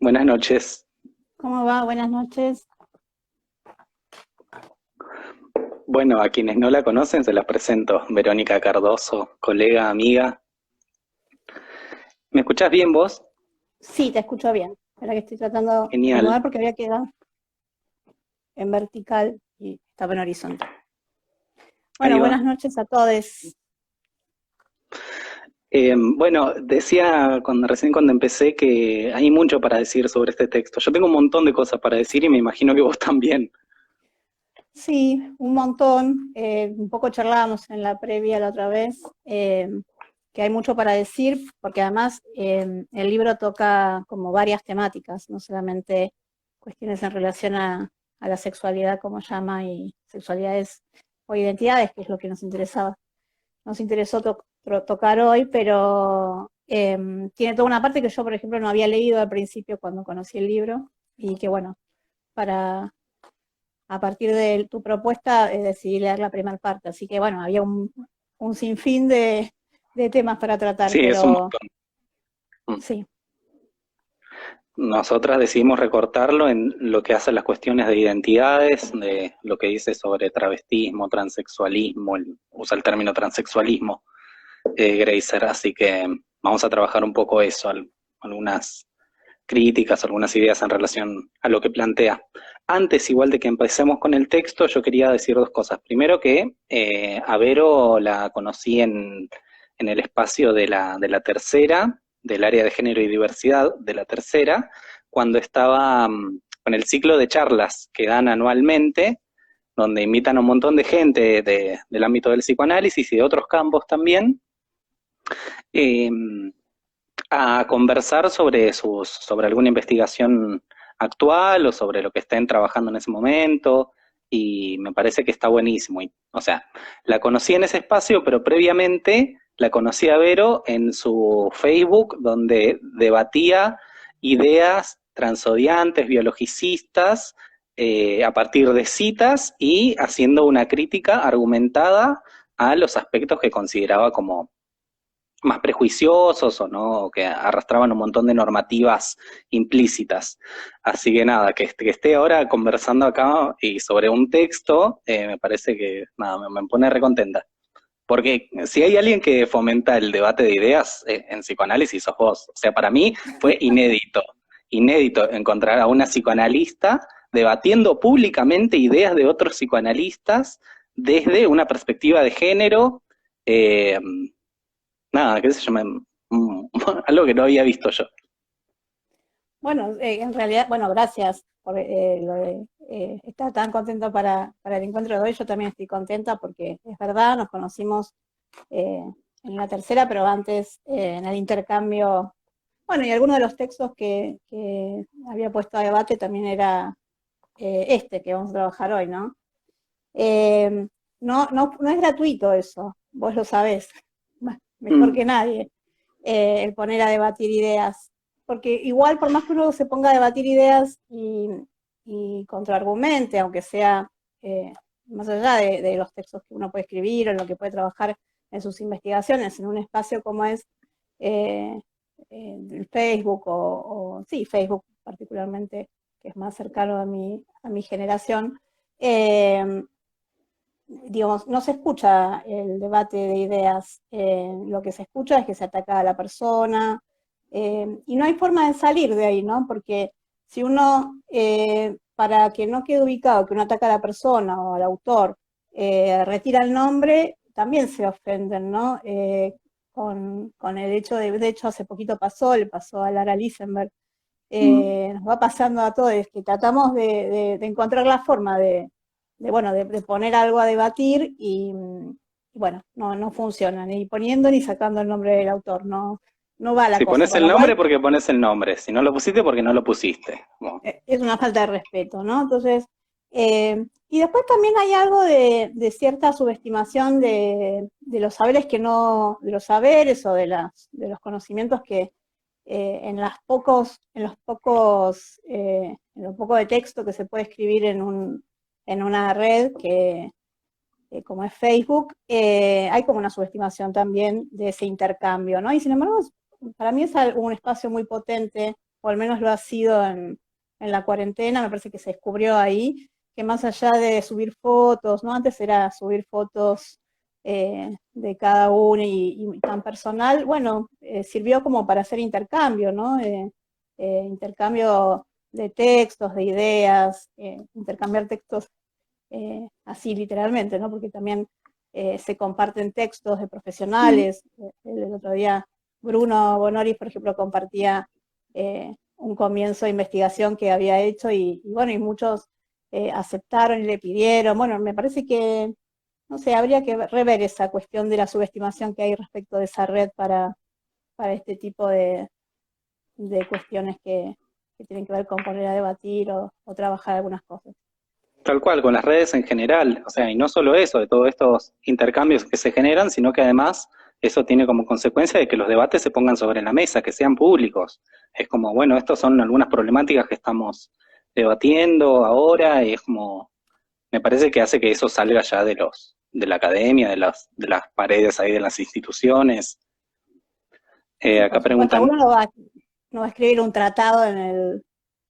Buenas noches. ¿Cómo va? Buenas noches. Bueno, a quienes no la conocen se las presento. Verónica Cardoso, colega, amiga. ¿Me escuchás bien vos? Sí, te escucho bien. Espera que estoy tratando de Genial. acomodar porque había quedado en vertical y estaba en horizontal. Ahí Bueno, va. buenas noches a todos. Bueno, decía recién cuando empecé que hay mucho para decir sobre este texto. Yo tengo un montón de cosas para decir y me imagino que vos también. Sí, un montón. Un poco charlábamos en la previa la otra vez, que hay mucho para decir, porque además el libro toca como varias temáticas, no solamente cuestiones en relación a la sexualidad, como llama, y sexualidades o identidades, que es lo que nos interesó tocar hoy, pero tiene toda una parte que yo, por ejemplo, no había leído al principio cuando conocí el libro, y que bueno, para a partir de tu propuesta decidí leer la primera parte, así que bueno, había un sinfín de temas para tratar, Sí, es un pero montón. Mm. sí. Nosotras decidimos recortarlo en lo que hace las cuestiones de identidades, de lo que dice sobre travestismo, transexualismo, usa el término transexualismo, Grazer, así que vamos a trabajar un poco eso, algunas críticas, algunas ideas en relación a lo que plantea. Antes, igual de que empecemos con el texto, yo quería decir dos cosas. Primero que a Vero la conocí en el espacio de la tercera, del área de género y diversidad de la tercera, cuando estaba con el ciclo de charlas que dan anualmente, donde invitan a un montón de gente del ámbito del psicoanálisis y de otros campos también, eh, a conversar sobre alguna investigación actual o sobre lo que estén trabajando en ese momento, y me parece que está buenísimo. O sea, la conocí en ese espacio, pero previamente la conocí a Vero en su Facebook, donde debatía ideas transodiantes, biologicistas, a partir de citas y haciendo una crítica argumentada a los aspectos que consideraba como más prejuiciosos o no, o que arrastraban un montón de normativas implícitas. Así que nada, que esté ahora conversando acá y sobre un texto, me parece que nada, me pone recontenta. Porque si hay alguien que fomenta el debate de ideas en psicoanálisis, sos vos. O sea, para mí fue inédito encontrar a una psicoanalista debatiendo públicamente ideas de otros psicoanalistas desde una perspectiva de género, eh, nada, qué sé yo, algo que no había visto yo. Bueno, en realidad, bueno, gracias por lo de estar tan contento para el encuentro de hoy. Yo también estoy contenta porque es verdad, nos conocimos eh, en la tercera, pero antes en el intercambio. Bueno, y alguno de los textos que había puesto a debate también era este que vamos a trabajar hoy, ¿no? Eh, no es gratuito eso, vos lo sabés, mejor Mm. que nadie, el poner a debatir ideas, porque igual por más que uno se ponga a debatir ideas y contraargumente, aunque sea más allá de los textos que uno puede escribir o en lo que puede trabajar en sus investigaciones, en un espacio como es eh, el Facebook sí, Facebook particularmente, que es más cercano a mi generación, eh, digamos, no se escucha el debate de ideas, lo que se escucha es que se ataca a la persona, y no hay forma de salir de ahí, ¿no? Porque si uno, para que no quede ubicado que uno ataca a la persona o al autor, retira el nombre, también se ofenden, ¿no? Con el hecho de hecho, hace poquito pasó, le pasó a Lara Lisenberg, Mm. nos va pasando a todos, que tratamos de encontrar la forma bueno, de poner algo a debatir y bueno, no funciona, ni poniendo ni sacando el nombre del autor, no va la Si cosa, pones con el lo nombre, cual porque pones el nombre. Si no lo pusiste, porque no lo pusiste. Bueno, es una falta de respeto, ¿no? Entonces, y después también hay algo de cierta subestimación de los saberes que no, de los saberes o de los conocimientos que en lo poco de texto que se puede escribir en una red como es Facebook, hay como una subestimación también de ese intercambio, ¿no? Y sin embargo, para mí es un espacio muy potente o al menos lo ha sido en la cuarentena, me parece que se descubrió ahí, que más allá de subir fotos, ¿no? Antes era subir fotos de cada uno y tan personal, bueno, sirvió como para hacer intercambio, ¿no? Intercambio de textos, de ideas, intercambiar textos así literalmente, ¿no? Porque también se comparten textos de profesionales. El otro día Bruno Bonori, por ejemplo, compartía un comienzo de investigación que había hecho y bueno, y muchos aceptaron y le pidieron. Bueno, me parece que, no sé, habría que rever esa cuestión de la subestimación que hay respecto de esa red para este tipo de cuestiones que tienen que ver con poner a debatir o trabajar algunas cosas. Tal cual, con las redes en general, o sea, y no solo eso, de todos estos intercambios que se generan, sino que además eso tiene como consecuencia de que los debates se pongan sobre la mesa, que sean públicos. Es como, bueno, estas son algunas problemáticas que estamos debatiendo ahora, y es como, me parece que hace que eso salga ya de la academia, de las paredes ahí de las instituciones. Sí, Acá por supuesto, preguntan, uno no va a escribir un tratado en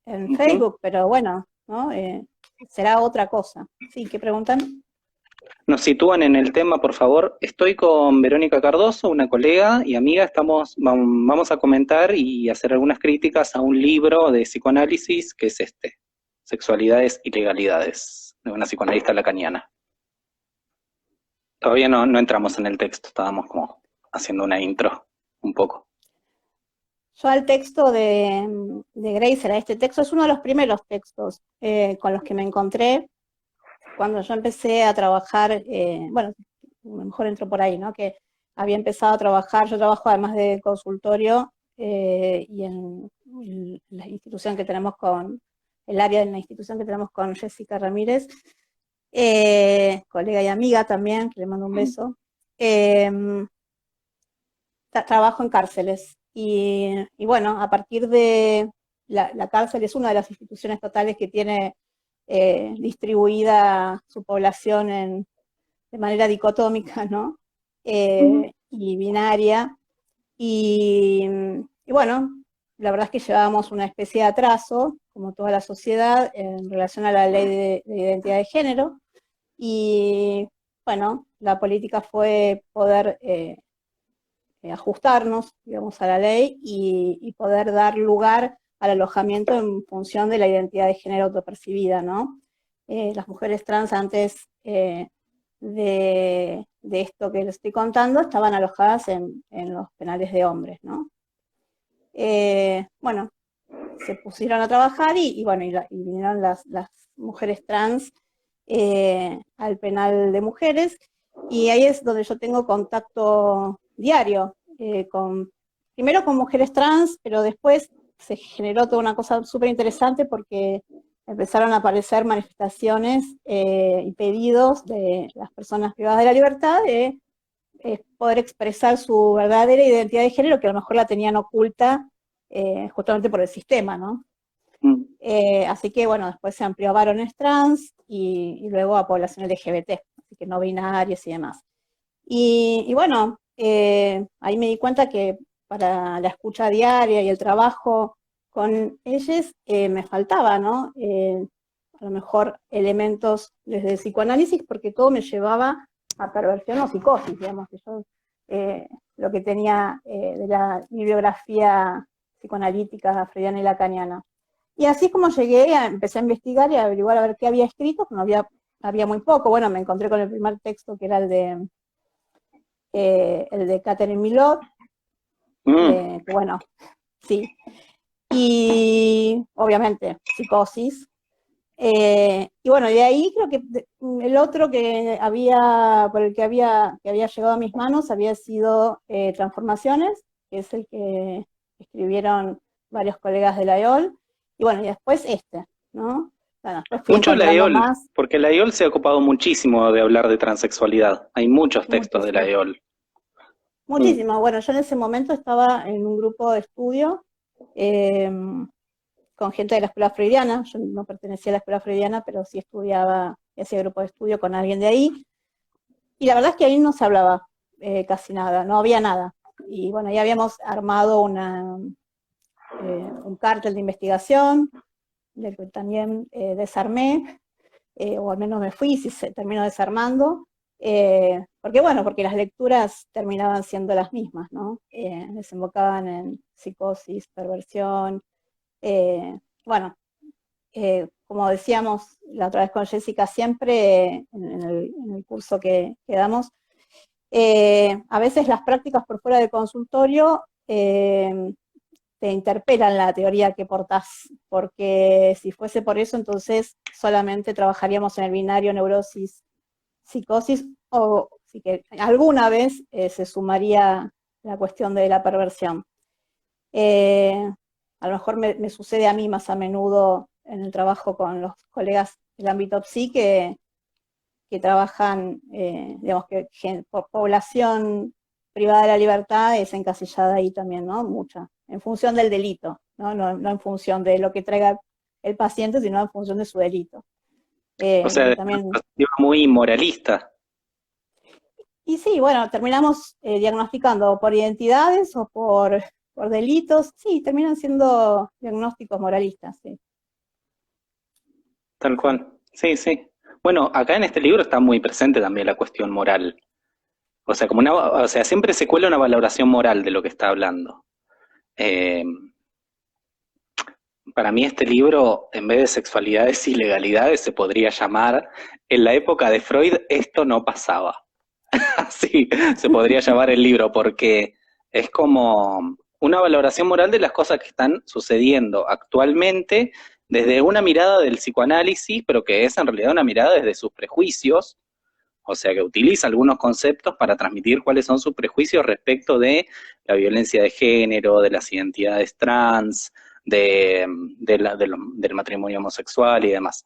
ujú. Facebook, pero bueno, ¿no? Será otra cosa. Sí, ¿qué preguntan? Nos sitúan en el tema, por favor. Estoy con Verónica Cardoso, una colega y amiga. Vamos a comentar y hacer algunas críticas a un libro de psicoanálisis que es este, Sexualidades y Legalidades, de una psicoanalista lacaniana. Todavía no entramos en el texto, estábamos como haciendo una intro un poco. Yo al texto de Graeber, este texto es uno de los primeros textos con los que me encontré cuando yo empecé a trabajar, bueno, a lo mejor entro por ahí, ¿no? Que había empezado a trabajar, yo trabajo además de consultorio y en la institución que tenemos el área de la institución que tenemos con Jessica Ramírez, colega y amiga también, que le mando un beso. Trabajo en cárceles y bueno, a partir de la cárcel es una de las instituciones estatales que tiene distribuida su población de manera dicotómica, ¿no? Y binaria. Y, y bueno, la verdad es que llevábamos una especie de atraso, como toda la sociedad, en relación a la ley de identidad de género. Y bueno, la política fue poder ajustarnos, digamos, a la ley y poder dar lugar al alojamiento en función de la identidad de género autopercibida, ¿no? Las mujeres trans antes de esto que les estoy contando estaban alojadas en los penales de hombres, ¿no? Bueno, se pusieron a trabajar y bueno, y vinieron las mujeres trans al penal de mujeres y ahí es donde yo tengo contacto diario primero con mujeres trans, pero después se generó toda una cosa súper interesante porque empezaron a aparecer manifestaciones y pedidos de las personas privadas de la libertad de poder expresar su verdadera identidad de género, que a lo mejor la tenían oculta justamente por el sistema, ¿no? Mm. Así que bueno, después se amplió a varones trans y luego a población LGBT, así que no binarios y demás. Y bueno, ahí me di cuenta que para la escucha diaria y el trabajo con ellos me faltaba, ¿no? A lo mejor elementos desde el psicoanálisis, porque todo me llevaba a perversión o psicosis, digamos, que yo lo que tenía de la bibliografía psicoanalítica freudiana y lacaniana. Y así es como llegué, empecé a investigar y a averiguar a ver qué había escrito, no había muy poco. Bueno, me encontré con el primer texto que era el de Catherine Milot, bueno, sí. Y obviamente, psicosis. Y bueno, de ahí creo que el otro por el que había llegado a mis manos había sido Transformaciones, que es el que escribieron varios colegas de la EOL. Y bueno, y después ¿no? Bueno, después fui Mucho la encontrando EOL, más, porque la EOL se ha ocupado muchísimo de hablar de transexualidad. Hay muchos textos de la muchísimo. EOL. Mm. Muchísimo. Bueno, yo en ese momento estaba en un grupo de estudio con gente de la escuela freudiana. Yo no pertenecía a la escuela freudiana, pero sí estudiaba y hacía grupo de estudio con alguien de ahí. Y la verdad es que ahí no se hablaba casi nada, no había nada. Y bueno, ya habíamos armado un cártel de investigación, del que también desarmé, o al menos me fui, si se terminó desarmando, porque bueno, porque las lecturas terminaban siendo las mismas, ¿no? Desembocaban en psicosis, perversión, bueno, como decíamos la otra vez con Jessica, siempre en el curso que damos, a veces las prácticas por fuera del consultorio te interpelan la teoría que portás, porque si fuese por eso, entonces solamente trabajaríamos en el binario neurosis-psicosis, o sí que alguna vez se sumaría la cuestión de la perversión. A lo mejor me sucede a mí más a menudo en el trabajo con los colegas del ámbito psi que trabajan, digamos que por población privada de la libertad es encasillada ahí también, ¿no? Mucha, en función del delito, ¿no? No en función de lo que traiga el paciente, sino en función de su delito. O sea, también, una perspectiva muy moralista. y sí, bueno, terminamos diagnosticando por identidades o por delitos, sí, terminan siendo diagnósticos moralistas, sí. Tal cual. Sí, sí. Bueno, acá en este libro está muy presente también la cuestión moral. O sea, o sea, siempre se cuela una valoración moral de lo que está hablando. Eh, para mí este libro, en vez de sexualidades y legalidades, se podría llamar, en la época de Freud esto no pasaba. Así se podría llamar el libro, porque es como una valoración moral de las cosas que están sucediendo actualmente desde una mirada del psicoanálisis, pero que es en realidad una mirada desde sus prejuicios, o sea que utiliza algunos conceptos para transmitir cuáles son sus prejuicios respecto de la violencia de género, de las identidades trans, del matrimonio homosexual y demás.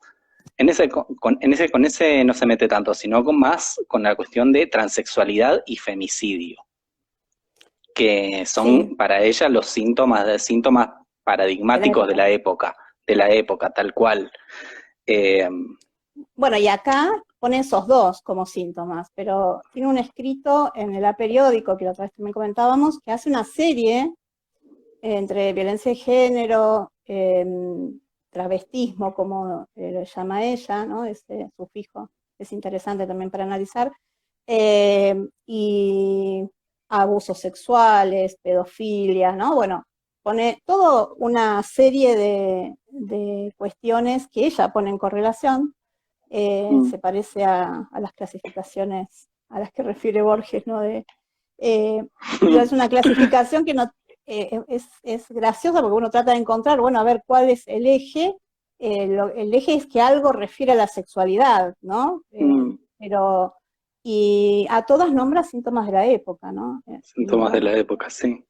Con ese no se mete tanto, sino más con la cuestión de transexualidad y femicidio, que son para ella los síntomas paradigmáticos de la época, tal cual. Bueno, y acá ponen esos dos como síntomas, pero tiene un escrito en el A Periódico, que la otra vez también comentábamos, que hace una serie entre violencia de género, travestismo, como lo llama ella, ¿no? Ese sufijo es interesante también para analizar, y abusos sexuales, pedofilia, ¿no? Bueno, pone toda una serie de cuestiones que ella pone en correlación. Se parece a las clasificaciones a las que refiere Borges, ¿no? Es una clasificación que no es graciosa porque uno trata de encontrar, bueno, a ver cuál es el eje. El eje es que algo refiere a la sexualidad, ¿no? Pero, y a todas nombra síntomas de la época, ¿no? Síntomas de la época, sí.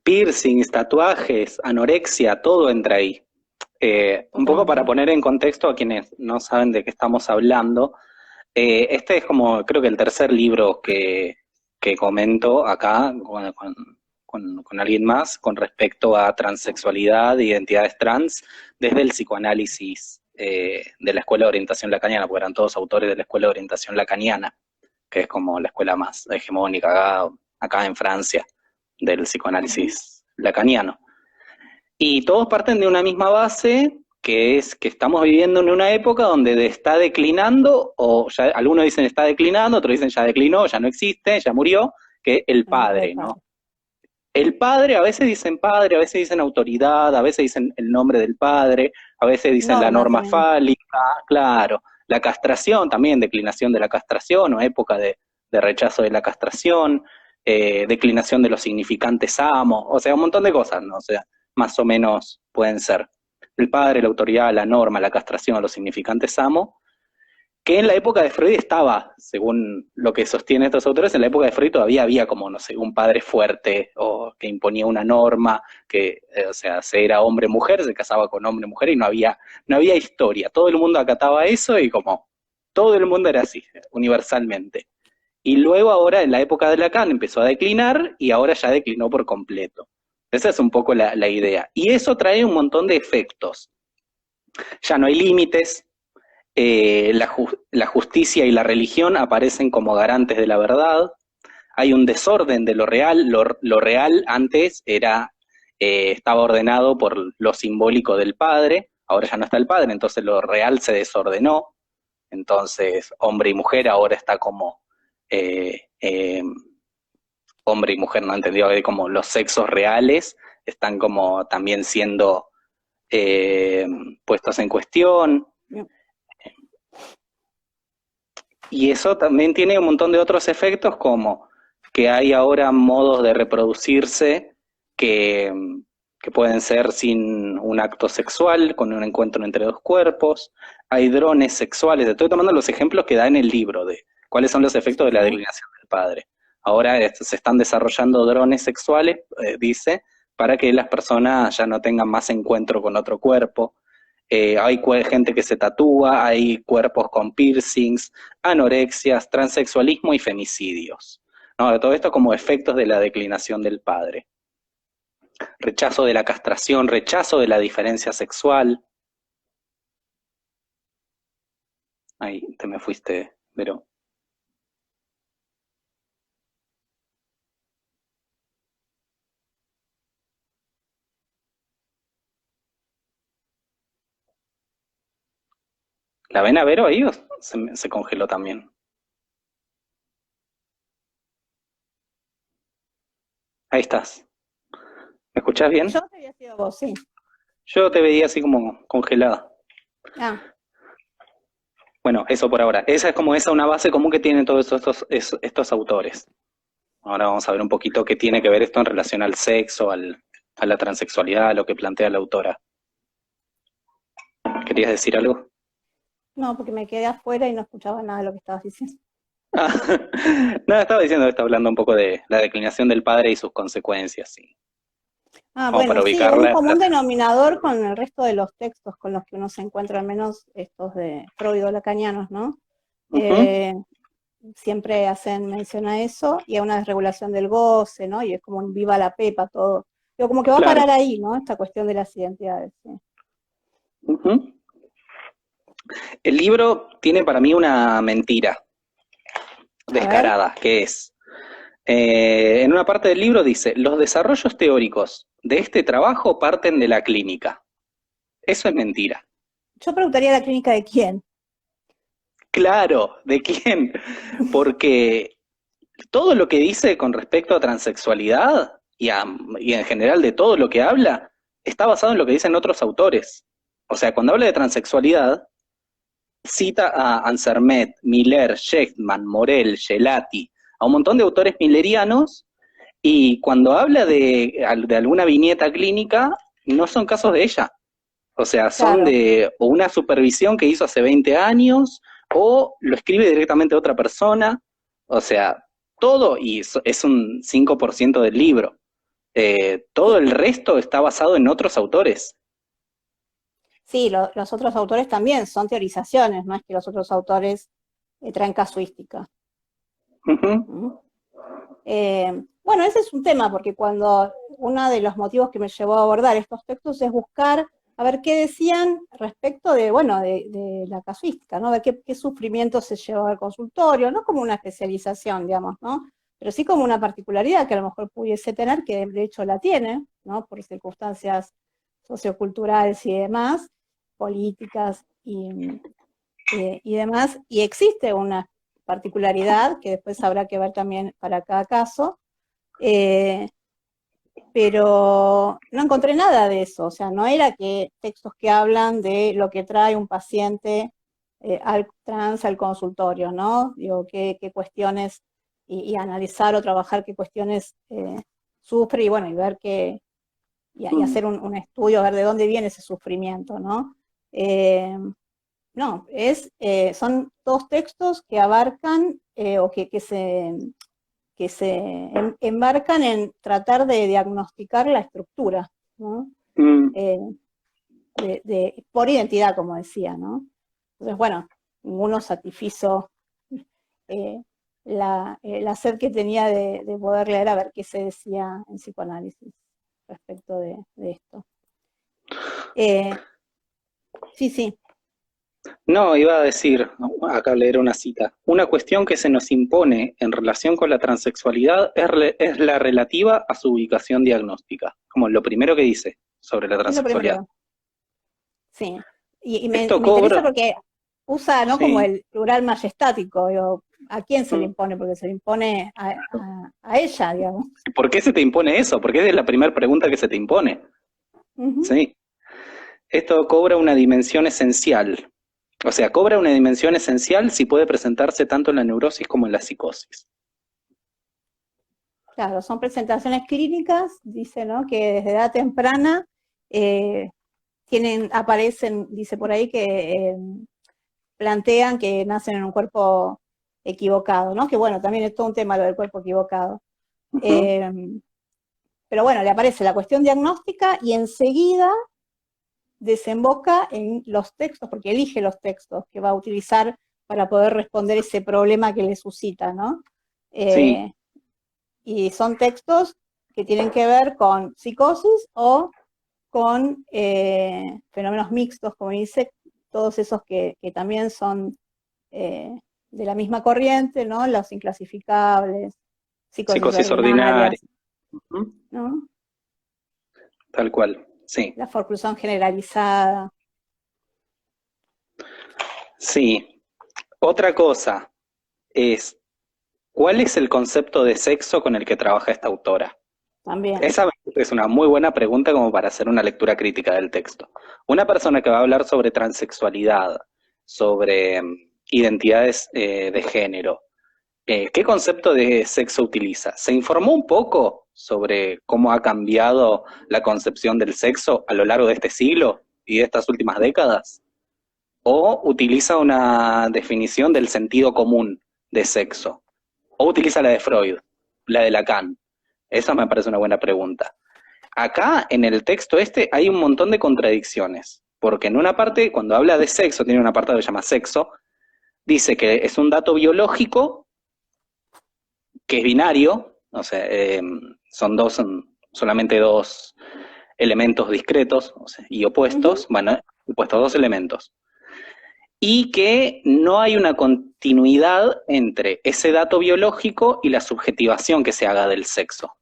Piercings, tatuajes, anorexia, todo entra ahí. Un poco para poner en contexto a quienes no saben de qué estamos hablando, este es como creo que el tercer libro que comento acá con alguien más con respecto a transexualidad e identidades trans desde el psicoanálisis de la Escuela de Orientación Lacaniana, porque eran todos autores de la Escuela de Orientación Lacaniana, que es como la escuela más hegemónica acá en Francia del psicoanálisis lacaniano. Y todos parten de una misma base, que es que estamos viviendo en una época donde está declinando, o ya algunos dicen está declinando, otros dicen ya declinó, ya no existe, ya murió, que el padre, ¿no? El padre, a veces dicen autoridad, a veces dicen el nombre del padre, a veces dicen la norma fálica, claro. La castración, también declinación de la castración, o época de rechazo de la castración, declinación de los significantes amos, o sea, un montón de cosas, ¿no? O sea, más o menos pueden ser el padre, la autoridad, la norma, la castración, los significantes amo, que en la época de Freud estaba, según lo que sostienen estos autores, en la época de Freud todavía había como, no sé, un padre fuerte, o que imponía una norma, que, o sea, se era hombre-mujer, se casaba con hombre-mujer y no había historia, todo el mundo acataba eso y como, todo el mundo era así, universalmente. Y luego ahora, en la época de Lacan, empezó a declinar y ahora ya declinó por completo. Esa es un poco la idea. Y eso trae un montón de efectos. Ya no hay límites, la justicia y la religión aparecen como garantes de la verdad, hay un desorden de lo real, lo real antes era estaba ordenado por lo simbólico del padre, ahora ya no está el padre, entonces lo real se desordenó, entonces hombre y mujer ahora está como eh, eh, hombre y mujer, no entendido como los sexos reales están como también siendo eh, puestos en cuestión. Y eso también tiene un montón de otros efectos, como que hay ahora modos de reproducirse que, que pueden ser sin un acto sexual, con un encuentro entre dos cuerpos. Hay drones sexuales. Estoy tomando los ejemplos que da en el libro de cuáles son los efectos de la declinación del padre. Ahora se están desarrollando drones sexuales, dice, para que las personas ya no tengan más encuentro con otro cuerpo. Hay gente que se tatúa, hay cuerpos con piercings, anorexias, transexualismo y femicidios. ¿No? Todo esto como efectos de la declinación del padre. Rechazo de la castración, rechazo de la diferencia sexual. Ahí te me fuiste, Vero. ¿La ven a Vero ahí o se congeló también? Ahí estás. ¿Me escuchás bien? Yo te había sido vos, sí. Yo te veía así como congelada. Ah, Bueno, eso por ahora. Esa es como una base común que tienen todos estos autores. Ahora vamos a ver un poquito qué tiene que ver esto en relación al sexo, a la transexualidad, a lo que plantea la autora. ¿Querías decir algo? no, porque me quedé afuera y no escuchaba nada de lo que estabas diciendo. Ah, no, estaba diciendo, está hablando un poco de la declinación del padre y sus consecuencias, sí. Ah, Como para bueno, sí, ubicar un común denominador con el resto de los textos con los que uno se encuentra, al menos estos de Freud o lacanianos, ¿no? Ujú, Siempre hacen mención a eso y a una desregulación del goce, ¿no? Y es como un viva la pepa todo. Pero como que va a claro. parar ahí, ¿no? Esta cuestión de las identidades. Sí. Ujú. El libro tiene para mí una mentira A ver, descarada, que es, en una parte del libro dice, los desarrollos teóricos de este trabajo parten de la clínica. Eso es mentira. yo preguntaría la clínica de quién. Claro, ¿de quién? Porque todo lo que dice con respecto a transexualidad y en general de todo lo que habla está basado en lo que dicen otros autores. O sea, cuando habla de transexualidad, cita a Ansermet, Miller, Shechtman, Morel, Gelati, a un montón de autores millerianos, y cuando habla de alguna viñeta clínica, no son casos de ella. O sea, son Claro. de o una supervisión que hizo hace 20 años, o lo escribe directamente otra persona. O sea, todo, y es un 5% del libro. Todo Sí, el resto está basado en otros autores. sí, los otros autores también son teorizaciones, no es que los otros autores traen casuística. Ujú, ¿Mm? Bueno, ese es un tema, porque cuando uno de los motivos que me llevó a abordar estos textos es buscar a ver qué decían respecto de, bueno, de la casuística, ¿no? A ver qué sufrimiento se llevaba al consultorio, no como una especialización, digamos, ¿no? Pero sí como una particularidad que a lo mejor pudiese tener, que de hecho la tiene, ¿no? Por circunstancias socioculturales y demás, políticas y demás, y existe una particularidad que después habrá que ver también para cada caso, eh, pero no encontré nada de eso, o sea, no era que textos que hablan de lo que trae un paciente al trans al consultorio, ¿no? Digo, qué cuestiones, y analizar o trabajar qué cuestiones sufre, y bueno, y ver y ujú, hacer un estudio, a ver de dónde viene ese sufrimiento, ¿no? No, son dos textos que abarcan o que se embarcan en tratar de diagnosticar la estructura, ¿no? mm, Eh, por identidad, como decía, ¿no? Entonces, bueno, ninguno satisfizo eh, la sed que tenía de poder leer a ver qué se decía en psicoanálisis respecto de esto. Eh, sí, sí. No, iba a decir, acá leer una cita, una cuestión que se nos impone en relación con la transexualidad es la relativa a su ubicación diagnóstica, como lo primero que dice sobre la Es lo transexualidad. primero, sí. Y Esto me interesa cobra, porque usa, ¿no? Como sí, el plural majestático, digo, ¿a quién se le mm, impone? Porque se le impone a ella, digamos. ¿por qué se te impone eso? Porque es la primera pregunta que se te impone, Ujú. ¿sí? Esto cobra una dimensión esencial, o sea, cobra una dimensión esencial si puede presentarse tanto en la neurosis como en la psicosis. Claro, son presentaciones clínicas, dice, ¿no? Que desde edad temprana eh, aparecen, dice por ahí, que plantean que nacen en un cuerpo equivocado, ¿no? Que bueno, también es todo un tema lo del cuerpo equivocado. Ujú. Eh, pero bueno, le aparece la cuestión diagnóstica y enseguida desemboca en los textos, porque elige los textos que va a utilizar para poder responder ese problema que le suscita, ¿no? Sí, Eh, y son textos que tienen que ver con psicosis o con fenómenos mixtos, como dice, todos esos que también son de la misma corriente, ¿no? Los inclasificables, psicosis psicosis ordinaria, ordinarias, ujú, ¿no? tal cual, sí. La forclusión generalizada. Sí. Otra cosa es, ¿cuál es el concepto de sexo con el que trabaja esta autora? También. Esa es una muy buena pregunta como para hacer una lectura crítica del texto. Una persona que va a hablar sobre transexualidad, sobre identidades de género, ¿qué concepto de sexo utiliza? ¿Se informó un poco sobre cómo ha cambiado la concepción del sexo a lo largo de este siglo y de estas últimas décadas? ¿O utiliza una definición del sentido común de sexo? ¿O utiliza la de Freud, la de Lacan? Esa me parece una buena pregunta. Acá en el texto este hay un montón de contradicciones, porque en una parte, cuando habla de sexo, tiene un apartado que se llama sexo, dice que es un dato biológico que es binario, o sea, son solamente dos elementos discretos, o sea, y opuestos, Ujú. bueno, opuestos dos elementos, y que no hay una continuidad entre ese dato biológico y la subjetivación que se haga del sexo,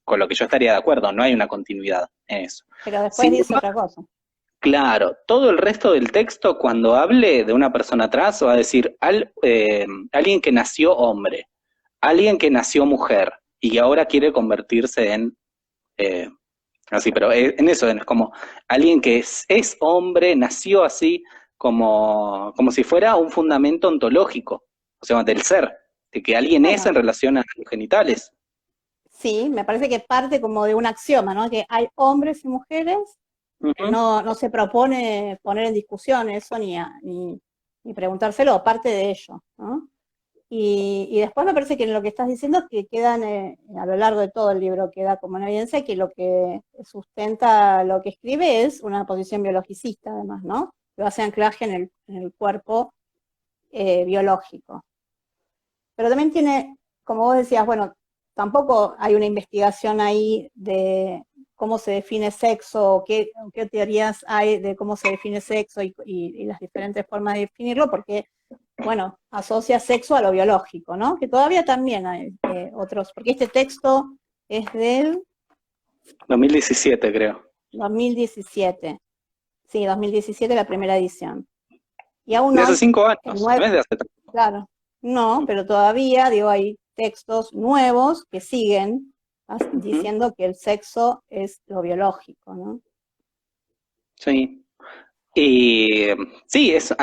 con lo que yo estaría de acuerdo, no hay una continuidad en eso. Pero después Sin dice embargo, otra cosa. claro, todo el resto del texto, cuando hable de una persona trans, va a decir alguien que nació hombre, alguien que nació mujer y ahora quiere convertirse en eh, así, pero en eso es como alguien que es hombre, nació así, como si fuera un fundamento ontológico, o sea, del ser, de que alguien es en Bueno, relación a los genitales. sí, me parece que parte como de un axioma, ¿no? Que hay hombres y mujeres, que Ujú. no se propone poner en discusión eso ni preguntárselo, parte de ello, ¿no? Y después me parece que lo que estás diciendo es que quedan, a lo largo de todo el libro, queda como en evidencia que lo que sustenta lo que escribe es una posición biologicista, además, ¿no? Que hace anclaje en el cuerpo biológico. Pero también tiene, como vos decías, bueno, tampoco hay una investigación ahí de cómo se define sexo, o qué teorías hay de cómo se define sexo y las diferentes formas de definirlo, porque bueno, asocia sexo a lo biológico, ¿no? Que todavía también hay otros, porque este texto es del 2017, creo. 2017, sí, 2017 la primera edición. Y aún De hace hoy, 5 años, no es de hace tanto. claro, no, pero todavía, digo, hay textos nuevos que siguen Ujú. diciendo que el sexo es lo biológico, ¿no? Sí. Y sí, es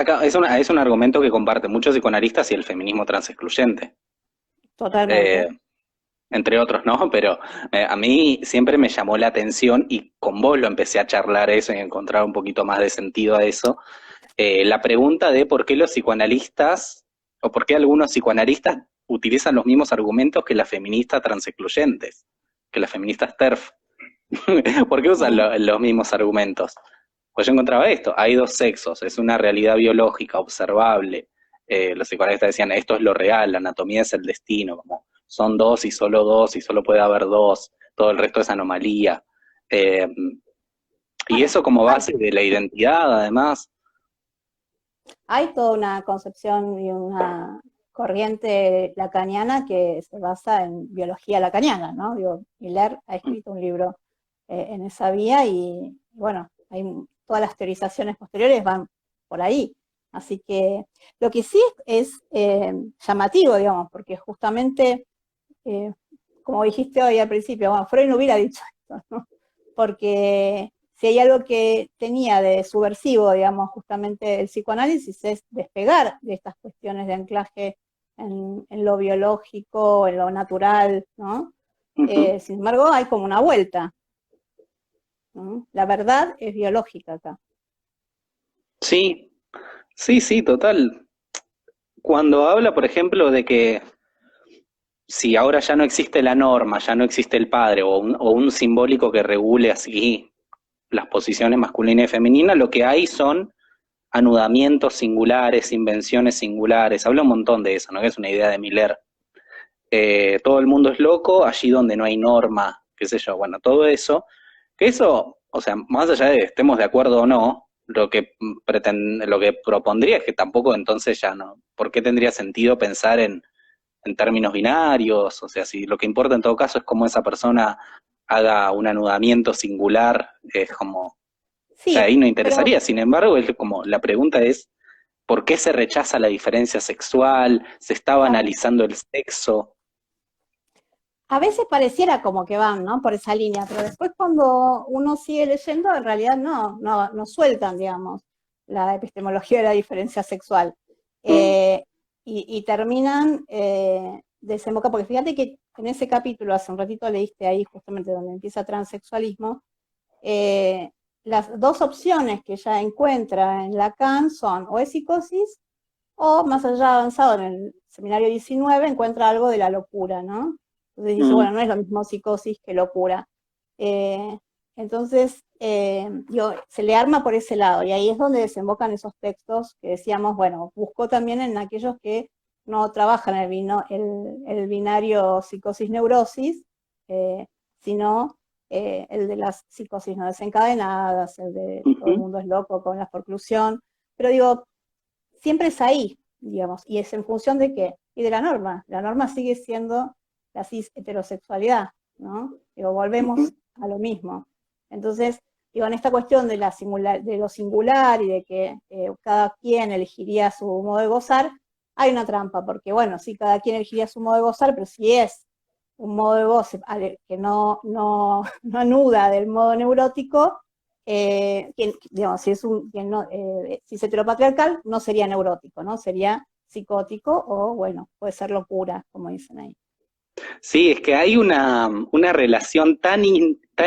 un argumento que comparten muchos psicoanalistas y el feminismo transexcluyente. Totalmente. Eh, entre otros, ¿no? Pero a mí siempre me llamó la atención y con vos lo empecé a charlar eso y a encontrar un poquito más de sentido a eso, la pregunta de por qué los psicoanalistas o por qué algunos psicoanalistas utilizan los mismos argumentos que las feministas transexcluyentes, que las feministas TERF. ¿Por qué usan Sí. los mismos argumentos? Pues yo encontraba esto, hay dos sexos, es una realidad biológica observable. Los psicoanalistas decían, esto es lo real, la anatomía es el destino, como son dos y solo puede haber dos, todo el resto es anomalía. Eh, y Bueno, eso como hay, base de la identidad, además. hay toda una concepción y una corriente lacaniana que se basa en biología lacaniana, ¿no? Digo, Miller ha escrito un libro en esa vía y, bueno, hay todas las teorizaciones posteriores van por ahí. Así que lo que sí es llamativo, digamos, porque justamente, como dijiste hoy al principio, bueno, Freud no hubiera dicho esto, ¿no? Porque si hay algo que tenía de subversivo, digamos, justamente el psicoanálisis, es despegar de estas cuestiones de anclaje en lo biológico, en lo natural, ¿no? Sin embargo, hay como una vuelta, ¿no? La verdad es biológica acá. Sí, sí, sí, total. Cuando habla, por ejemplo, de que si ahora ya no existe la norma, ya no existe el padre o un simbólico que regule así las posiciones masculina y femenina, lo que hay son anudamientos singulares, invenciones singulares. Habla un montón de eso, ¿no? Que es una idea de Miller. Todo el mundo es loco, allí donde no hay norma, qué sé yo, bueno, todo eso, que eso, o sea, más allá de que estemos de acuerdo o no, lo que propondría es que tampoco entonces ya no, ¿por qué tendría sentido pensar en términos binarios? O sea, si lo que importa en todo caso es cómo esa persona haga un anudamiento singular, es como, o sea, Sí, ahí no pero interesaría. Sin embargo, es como, la pregunta es, ¿por qué se rechaza la diferencia sexual? ¿Se estaba claro, analizando el sexo? a veces pareciera como que van, ¿no? Por esa línea, pero después cuando uno sigue leyendo, en realidad no sueltan, digamos, la epistemología de la diferencia sexual. Mm, Y terminan desemboca, porque fíjate que en ese capítulo, hace un ratito leíste ahí justamente donde empieza transexualismo, eh, las dos opciones que ella encuentra en Lacan son o es psicosis o más allá avanzado en el seminario 19 encuentra algo de la locura, ¿no? Entonces dice, bueno, mm, no es lo mismo psicosis que locura. Eh, entonces, se le arma por ese lado y ahí es donde desembocan esos textos que decíamos, bueno, buscó también en aquellos que no trabajan el binario psicosis-neurosis, sino el de las psicosis no desencadenadas, el de todo el ujú, mundo es loco con la forclusión, pero digo, siempre es ahí, digamos, y es en función de qué, y de la norma. La norma sigue siendo la cis heterosexualidad, ¿no? Digo, ujú, volvemos a lo mismo. Entonces, digo, en esta cuestión de, de lo singular y de que cada quien elegiría su modo de gozar, hay una trampa, porque bueno, sí, cada quien elegiría su modo de gozar, pero si es un modo de goce que no anuda del modo neurótico, digamos, si es si es heteropatriarcal, no sería neurótico, ¿no? Sería psicótico o, bueno, puede ser locura, como dicen ahí. sí, es que hay una relación tan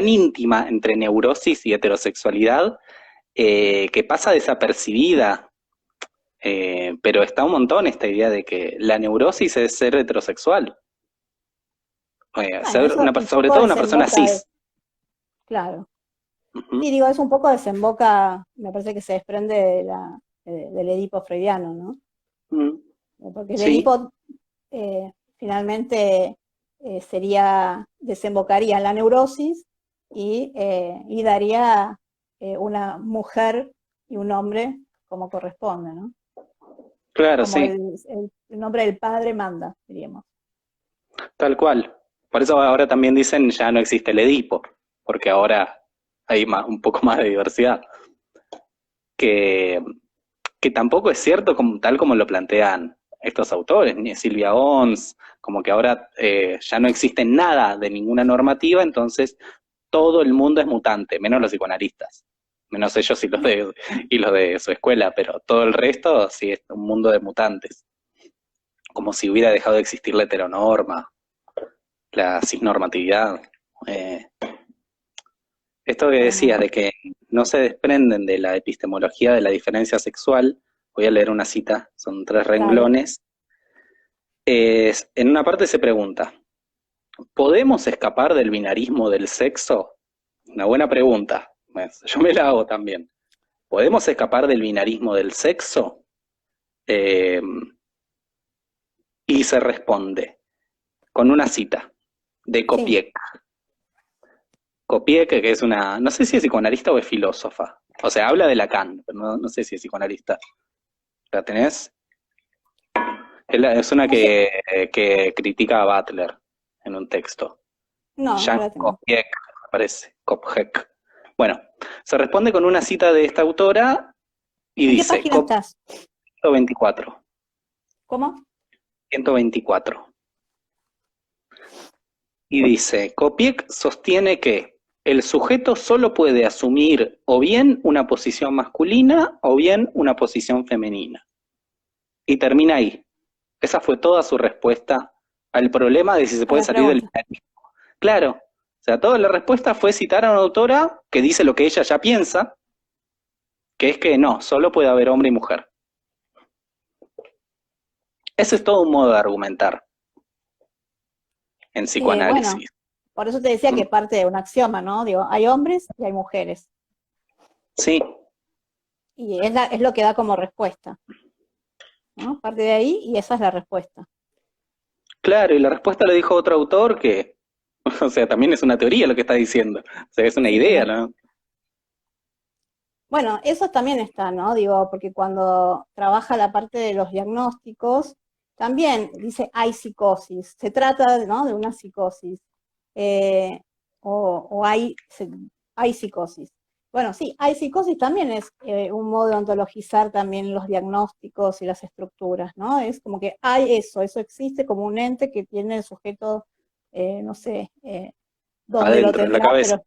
íntima entre neurosis y heterosexualidad que pasa desapercibida, pero está un montón esta idea de que la neurosis es ser heterosexual, Bueno, eso un sobre poco todo una persona desemboca, cis. claro. Ujú, Sí, digo, eso un poco desemboca, me parece que se desprende del Edipo freudiano, ¿no? mm, Porque el sí, Edipo finalmente desembocaría en la neurosis y daría una mujer y un hombre como corresponde, ¿no? claro, Como sí, el nombre del padre manda, diríamos. tal cual. Por eso ahora también dicen ya no existe el Edipo, porque ahora hay un poco más de diversidad. Que que tampoco es cierto como, tal como lo plantean estos autores, ni Silvia Ons, como que ahora ya no existe nada de ninguna normativa, entonces todo el mundo es mutante, menos los psicoanalistas, menos ellos y los de su escuela, pero todo el resto sí es un mundo de mutantes, como si hubiera dejado de existir la heteronorma, la cisnormatividad. Eh, Esto que decías Bueno, de que no se desprenden de la epistemología de la diferencia sexual, voy a leer una cita, son 3 dale. renglones. En una parte se pregunta, ¿podemos escapar del binarismo del sexo? Una buena pregunta, yo me la hago también. ¿Podemos escapar del binarismo del sexo? Eh, y se responde con una cita de Sí, Copiec. Copiec, que es una, no sé si es psicoanalista o es filósofa. O sea, habla de Lacan, pero no sé si es psicoanalista. ¿La tenés? Es una No sé, que critica a Butler en un texto. no Jan la tengo. Kopek, me parece. Kopek. Bueno, se responde con una cita de esta autora y ¿En qué dice, página COP estás? 124, ¿Cómo? 124. Y dice, Kopiek sostiene que el sujeto solo puede asumir o bien una posición masculina o bien una posición femenina. Y termina ahí. Esa fue toda su respuesta al problema de si se A puede la salir del pregunta. binarismo. Claro, o sea, toda la respuesta fue citar a una autora que dice lo que ella ya piensa, que es que no, solo puede haber hombre y mujer. Ese es todo un modo de argumentar en Bueno, psicoanálisis. por eso te decía ¿Mm? que parte de un axioma, ¿no? Digo, hay hombres y hay mujeres. Sí, Y es lo que da como respuesta, ¿no? Parte de ahí y esa es la respuesta. claro, y la respuesta le dijo otro autor que, o sea, también es una teoría lo que está diciendo, o sea, es una Sí, idea, ¿no? bueno, eso también está, ¿no? Digo, porque cuando trabaja la parte de los diagnósticos, también dice hay psicosis, se trata, ¿no? De una psicosis, eh, o hay psicosis. Bueno, sí, hay psicosis también es un modo de ontologizar también los diagnósticos y las estructuras, ¿no? Es como que hay eso existe como un ente que tiene el sujeto, no sé, dónde lo Adentro, en la tendrá, cabeza.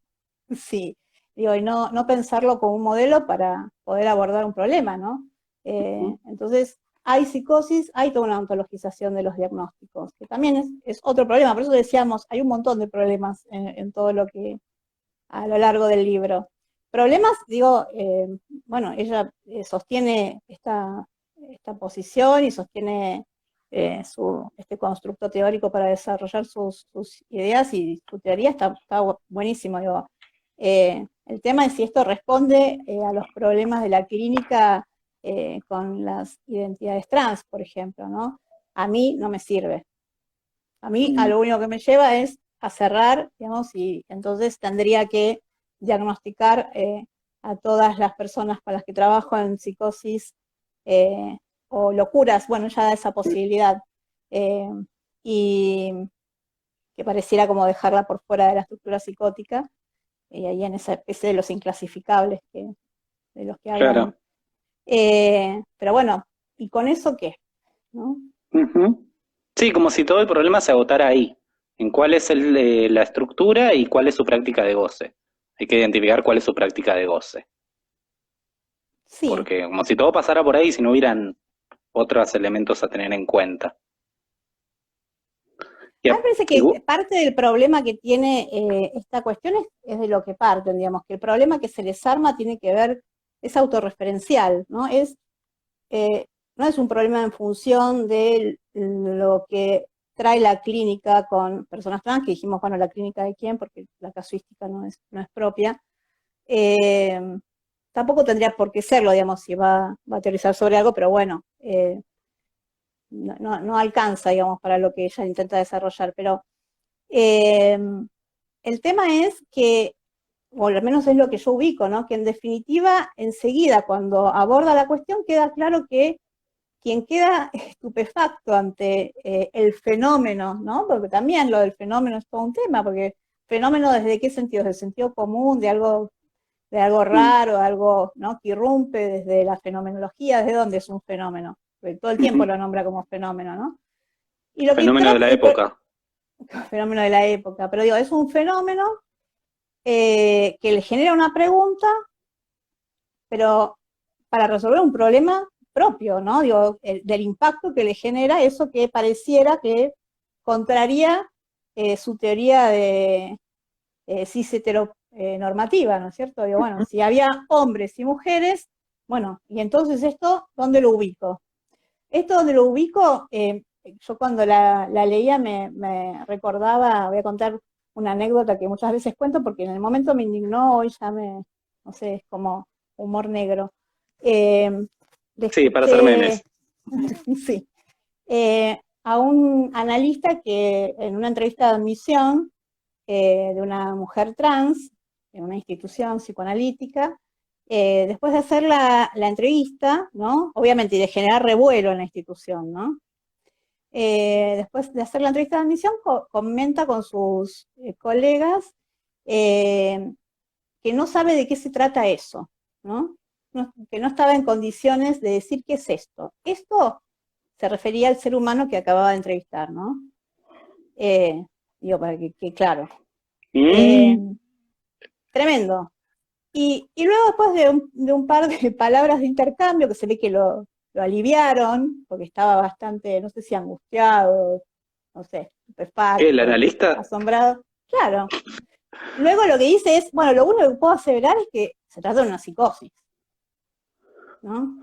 pero sí, digo, y no pensarlo como un modelo para poder abordar un problema, ¿no? Entonces, hay psicosis, hay toda una ontologización de los diagnósticos, que también es otro problema, por eso decíamos, hay un montón de problemas en todo lo que, a lo largo del libro. Problemas, digo, bueno, ella sostiene esta posición y sostiene este constructo teórico para desarrollar sus ideas y su teoría está buenísimo. Digo. El tema es si esto responde a los problemas de la clínica con las identidades trans, por ejemplo, ¿no? A mí no me sirve. A mí a lo único que me lleva es a cerrar, digamos, y entonces tendría que diagnosticar a todas las personas con las que trabajo en psicosis eh, o locuras, bueno, ya da esa posibilidad. eh, y que pareciera como dejarla por fuera de la estructura psicótica, y ahí en esa especie de los inclasificables de los que hablan. Claro. Pero bueno, ¿y con eso qué? ¿No? Ujú. Sí, como si todo el problema se agotara ahí, en cuál es la estructura y cuál es su práctica de goce. Hay que identificar cuál es su práctica de goce, Sí, porque como si todo pasara por ahí, si no hubieran otros elementos a tener en cuenta. Y a mí me parece y que parte del problema que tiene esta cuestión es de lo que parten, digamos, que el problema que se les arma tiene que ver, es autorreferencial, ¿no? Eh, no es un problema en función de lo que trae la clínica con personas trans, que dijimos, bueno, la clínica de quién, porque la casuística no es propia. Eh, Tampoco tendría por qué serlo, digamos, si va a teorizar sobre algo, pero bueno, no alcanza, digamos, para lo que ella intenta desarrollar. Pero eh, el tema es que, o al menos es lo que yo ubico, ¿no? Que en definitiva, enseguida, cuando aborda la cuestión, queda claro que quien queda estupefacto ante el fenómeno, ¿no? Porque también lo del fenómeno es todo un tema, porque fenómeno desde qué sentido, desde el sentido común, de algo raro, algo, ¿no? Que irrumpe desde la fenomenología, ¿desde dónde es un fenómeno? Porque todo el tiempo ujú. lo nombra como fenómeno, ¿no? Y lo que Fenómeno de trata, la época. fenómeno de la época, pero digo, es un fenómeno que le genera una pregunta, pero para resolver un problema propio, ¿no? Digo, del impacto que le genera eso que pareciera que contraría su teoría de cis heteronormativa, ¿no es cierto? Digo, bueno, si había hombres y mujeres, bueno, y entonces esto, ¿dónde lo ubico? Esto donde lo ubico, yo cuando la leía me recordaba, voy a contar una anécdota que muchas veces cuento porque en el momento me indignó, hoy ya no sé, es como humor negro. Eh, Le Sí, para hacer escuché, memes. sí, a un analista que en una entrevista de admisión de una mujer trans en una institución psicoanalítica, después de hacer la entrevista, ¿no? Obviamente, y de generar revuelo en la institución, ¿no? Después de hacer la entrevista de admisión, comenta con sus colegas que no sabe de qué se trata eso, ¿no? Que no estaba en condiciones de decir qué es esto. Esto se refería al ser humano que acababa de entrevistar, ¿no? Digo, para que claro. Tremendo. Y luego después de un par de palabras de intercambio, que se ve que lo aliviaron, porque estaba bastante, no sé si angustiado, no sé, ¿Qué, el estupefacto, analista? asombrado. Claro. Luego lo que dice es, bueno, lo único que puedo aseverar es que se trata de una psicosis, ¿no?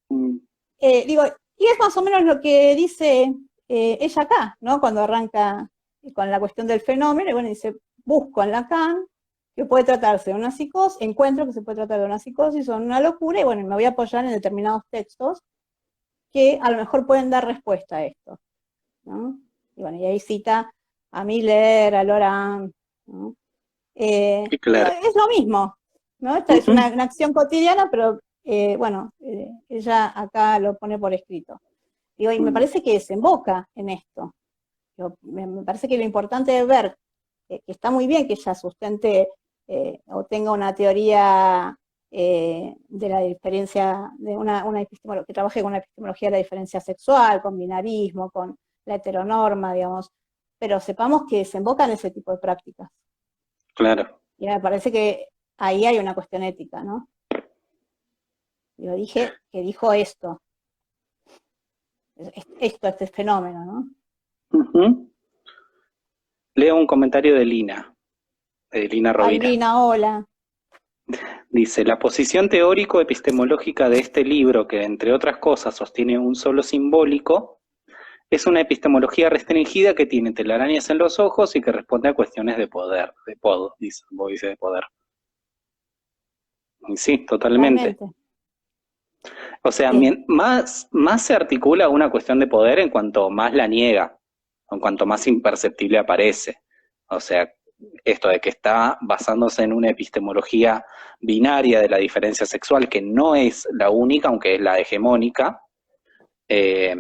Digo, y es más o menos lo que dice ella acá, ¿no? Cuando arranca con la cuestión del fenómeno, y bueno, dice, busco en Lacan que puede tratarse de una psicosis, encuentro que se puede tratar de una psicosis o de una locura, y bueno, me voy a apoyar en determinados textos que a lo mejor pueden dar respuesta a esto, ¿no? Y bueno, y ahí cita a Miller, a Laurent, ¿no? Claro. Es lo mismo, ¿no? Esta es una acción cotidiana, pero bueno, ella acá lo pone por escrito. Digo, y me parece que desemboca en esto. Digo, me parece que lo importante es ver que está muy bien que ella sustente o tenga una teoría de la diferencia, de una que trabaje con una epistemología de la diferencia sexual, con binarismo, con la heteronorma, digamos, pero sepamos que desemboca en ese tipo de prácticas. Claro. Y me parece que ahí hay una cuestión ética, ¿no? Yo dije que dijo esto, este fenómeno, ¿no? Leo un comentario de Lina Rovira. Lina, hola. Dice, la posición teórico-epistemológica de este libro, que entre otras cosas sostiene un solo simbólico, es una epistemología restringida que tiene telarañas en los ojos y que responde a cuestiones de poder, dice de poder. Y sí, totalmente. O sea, más se articula una cuestión de poder en cuanto más la niega, en cuanto más imperceptible aparece. O sea, esto de que está basándose en una epistemología binaria de la diferencia sexual, que no es la única, aunque es la hegemónica, que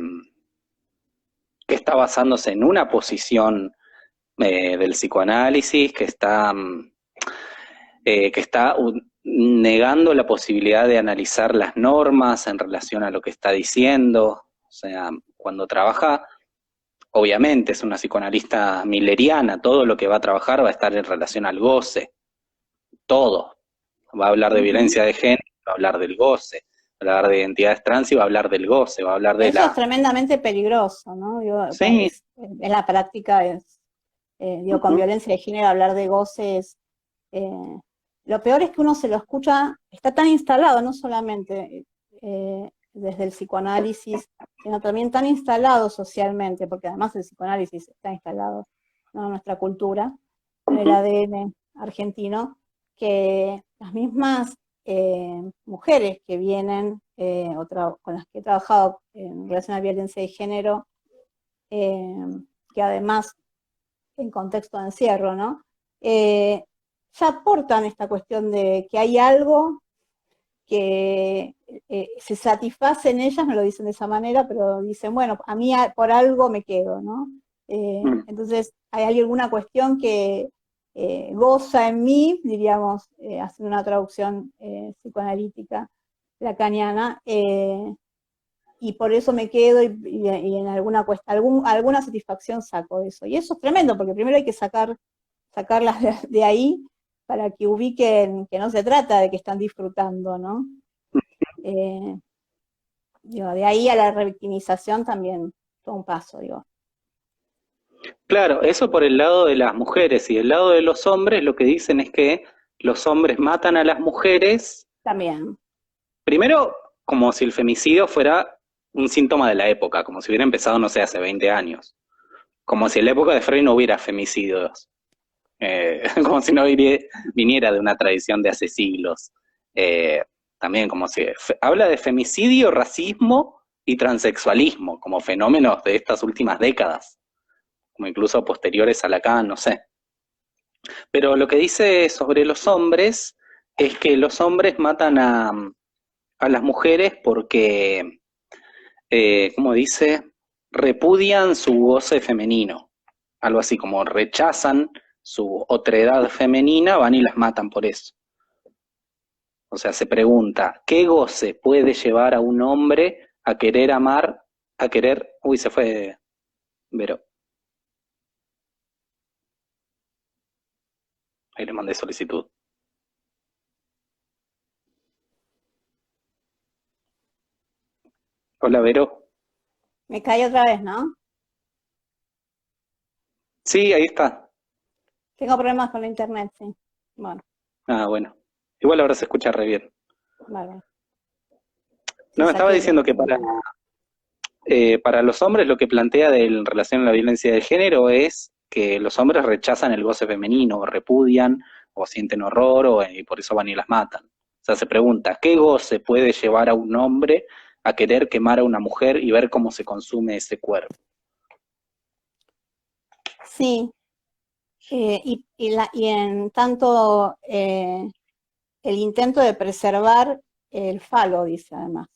está basándose en una posición del psicoanálisis, que está negando la posibilidad de analizar las normas en relación a lo que está diciendo. O sea, cuando trabaja, obviamente es una psicoanalista milleriana, todo lo que va a trabajar va a estar en relación al goce, todo. Va a hablar de violencia de género, va a hablar del goce, va a hablar de identidades trans y va a hablar del goce, va a hablar de eso es tremendamente peligroso, ¿no? Sí. En la práctica con violencia de género hablar de goces, lo peor es que uno se lo escucha, está tan instalado, no solamente desde el psicoanálisis, sino también tan instalado socialmente, porque además el psicoanálisis está instalado, ¿no?, en nuestra cultura, en el ADN argentino, que las mismas mujeres que vienen, con las que he trabajado en relación a violencia de género, que además en contexto de encierro, ¿no? Ya aportan esta cuestión de que hay algo que se satisface en ellas, no lo dicen de esa manera, pero dicen, bueno, a mí por algo me quedo, ¿no? Entonces, hay alguna cuestión que goza en mí, diríamos, haciendo una traducción psicoanalítica lacaniana, y por eso me quedo y en alguna satisfacción saco de eso. Y eso es tremendo, porque primero hay que sacarlas de ahí para que ubiquen que no se trata de que están disfrutando, ¿no? De ahí a la revictimización también todo un paso, digo. Claro, eso por el lado de las mujeres, y del lado de los hombres lo que dicen es que los hombres matan a las mujeres. También. Primero, como si el femicidio fuera un síntoma de la época, como si hubiera empezado, no sé, hace 20 años. Como si en la época de Freud no hubiera femicidios. Como si no viniera de una tradición de hace siglos. También como si habla de femicidio, racismo y transexualismo como fenómenos de estas últimas décadas, como incluso posteriores a Lacan, no sé. Pero lo que dice sobre los hombres es que los hombres matan a las mujeres porque, ¿cómo dice? Repudian su goce femenino. Algo así como rechazan su otredad femenina, van y las matan por eso. O sea, se pregunta, ¿qué goce puede llevar a un hombre a querer amar, a querer... Uy, se fue Vero. Ahí le mandé solicitud. Hola, Vero. Me caí otra vez, ¿no? Sí, ahí está. Tengo problemas con la internet, sí. Bueno, Ah, bueno. Igual ahora se escucha re bien. vale. Sí, No, estaba saqué diciendo que para los hombres lo que plantea en relación a la violencia de género es que los hombres rechazan el goce femenino, o repudian, o sienten horror, y por eso van y las matan. O sea, se pregunta, ¿qué goce puede llevar a un hombre a querer quemar a una mujer y ver cómo se consume ese cuerpo? Sí, y en tanto el intento de preservar el falo, dice además,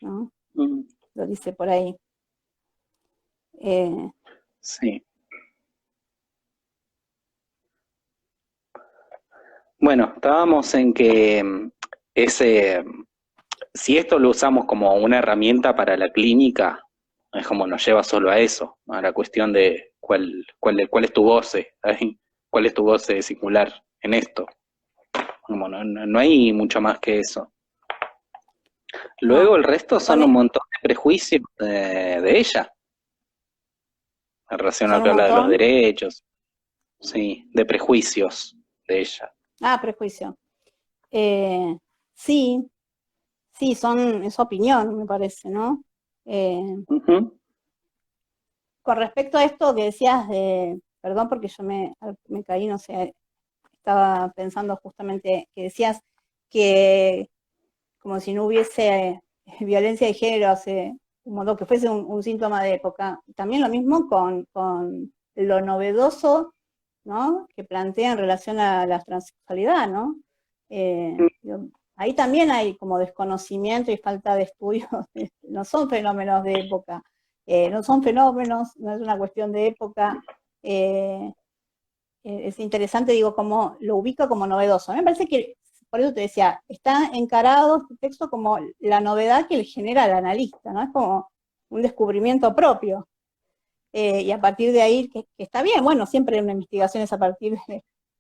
¿no? Mm, Lo dice por ahí. Eh, sí. Bueno, estábamos en que ese, si esto lo usamos como una herramienta para la clínica, es como nos lleva solo a eso, a la cuestión de cuál es tu goce, ¿eh? ¿Cuál es tu goce singular en esto? Como no hay mucho más que eso. Luego no, el resto son un pone, montón de prejuicios de ella, en relación a son lo un que habla de los montón. derechos, sí, de prejuicios de ella. Ah, prejuicio. Eh, sí, sí, es opinión, me parece, ¿no? Eh, Ujú. con respecto a esto que decías perdón porque yo me caí, no sé, estaba pensando justamente que decías que como si no hubiese violencia de género hace un montón, que fuese un síntoma de época. También lo mismo con lo novedoso, ¿no? Que plantea en relación a la transexualidad, ¿no? Digo, ahí también hay como desconocimiento y falta de estudio, no son fenómenos de época, no son fenómenos, no es una cuestión de época. eh, es interesante, digo, cómo lo ubica como novedoso. A mí me parece que, por eso te decía, está encarado este texto como la novedad que le genera al analista, ¿no? Es como un descubrimiento propio. Y a partir de ahí, que está bien, bueno, siempre una investigación es a partir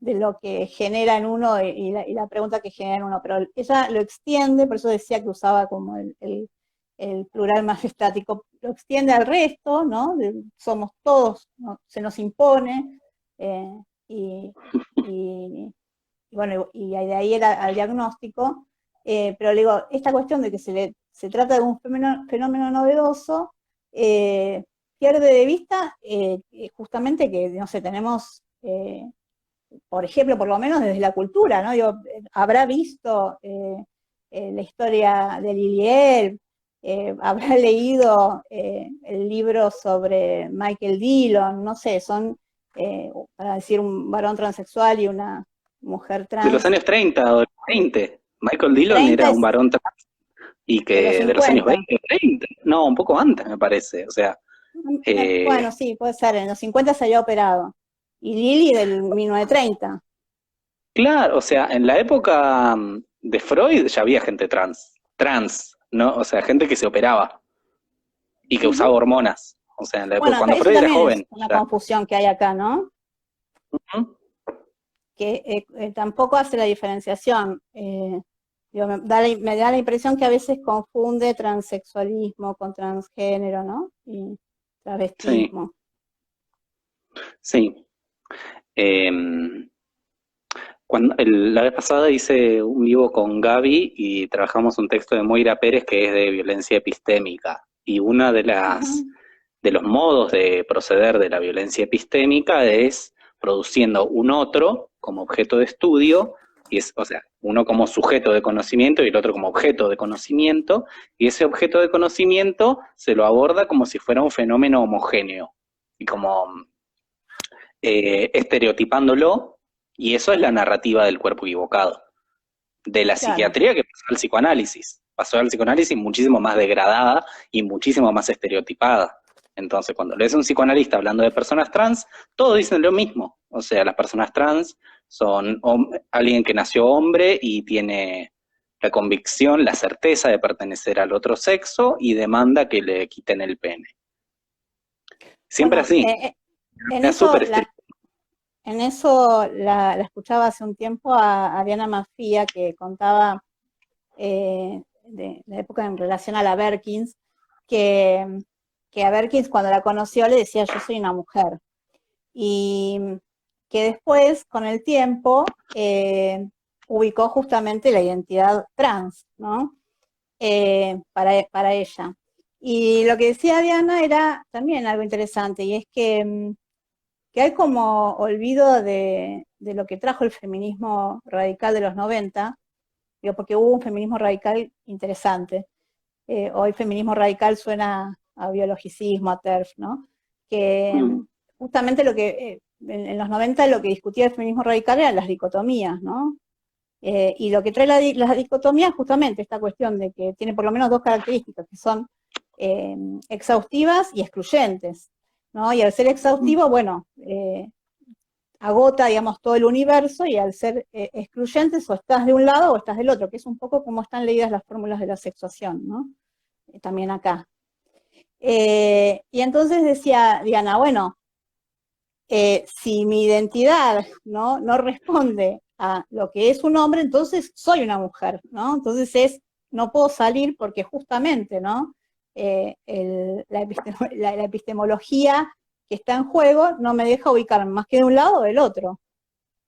de lo que genera en uno y la pregunta que genera en uno, pero ella lo extiende, por eso decía que usaba como el plural más estático, lo extiende al resto, ¿no? Somos todos, ¿no? Se nos impone, eh, y, y, y bueno, y de ahí era al diagnóstico, pero le digo, esta cuestión de que se trata de un fenómeno novedoso, pierde de vista justamente que, no sé, tenemos, por ejemplo, por lo menos desde la cultura, ¿no? Digo, habrá visto la historia de Liliel, habrá leído el libro sobre Michael Dillon, no sé, son, para decir, un varón transexual y una mujer De los trans. años 30 o 20, Michael Dillon 30 era un es varón trans y de los que de los años 50. 20 o 30, no, un poco antes me parece, o sea, Bueno, eh, sí, puede ser, en los 50 se había operado. Y Lili del 1930. claro, o sea, en la época de Freud ya había gente trans, ¿no? O sea, gente que se operaba y que usaba Ujú. hormonas, o sea, en la época, Bueno, cuando eso Freud era también es joven, una ya. confusión que hay acá, ¿no? Ujú. Que tampoco hace la diferenciación. Digo, me da la impresión que a veces confunde transexualismo con transgénero, ¿no? Y Sí, travestismo. sí. Eh, la vez pasada hice un vivo con Gaby y trabajamos un texto de Moira Pérez que es de violencia epistémica. Y una Ujú. de los modos de proceder de la violencia epistémica es produciendo un otro como objeto de estudio, y es, o sea, uno como sujeto de conocimiento y el otro como objeto de conocimiento, y ese objeto de conocimiento se lo aborda como si fuera un fenómeno homogéneo, y como estereotipándolo, y eso es la narrativa del cuerpo equivocado. de la claro. psiquiatría que pasó al psicoanálisis. Pasó al psicoanálisis muchísimo más degradada y muchísimo más estereotipada. Entonces, cuando lees a un psicoanalista hablando de personas trans, todos dicen lo mismo. O sea, las personas trans son alguien que nació hombre y tiene la convicción, la certeza de pertenecer al otro sexo y demanda que le quiten el pene. Siempre Bueno, así. en Era eso súper estricto. En eso la escuchaba hace un tiempo a Diana Mafia, que contaba de la época en relación a la Berkins, que, que a Berkins cuando la conoció le decía yo soy una mujer. Y que después, con el tiempo, ubicó justamente la identidad trans, ¿no? Para ella. Y lo que decía Diana era también algo interesante, y es que hay como olvido de lo que trajo el feminismo radical de los 90, digo, porque hubo un feminismo radical interesante. Hoy feminismo radical suena a biologicismo, a TERF, ¿no? Que justamente lo que en los 90 lo que discutía el feminismo radical eran las dicotomías, ¿no? Y lo que trae la dicotomía es justamente esta cuestión de que tiene por lo menos dos características, que son exhaustivas y excluyentes, ¿no? Y al ser exhaustivo, bueno, agota, digamos, todo el universo, y al ser excluyentes o estás de un lado o estás del otro, que es un poco como están leídas las fórmulas de la sexuación, ¿no? También acá. Y entonces decía Diana, bueno, si mi identidad no responde a lo que es un hombre, entonces soy una mujer, ¿no? Entonces no puedo salir porque justamente, ¿no? La epistemología que está en juego no me deja ubicarme más que de un lado o del otro,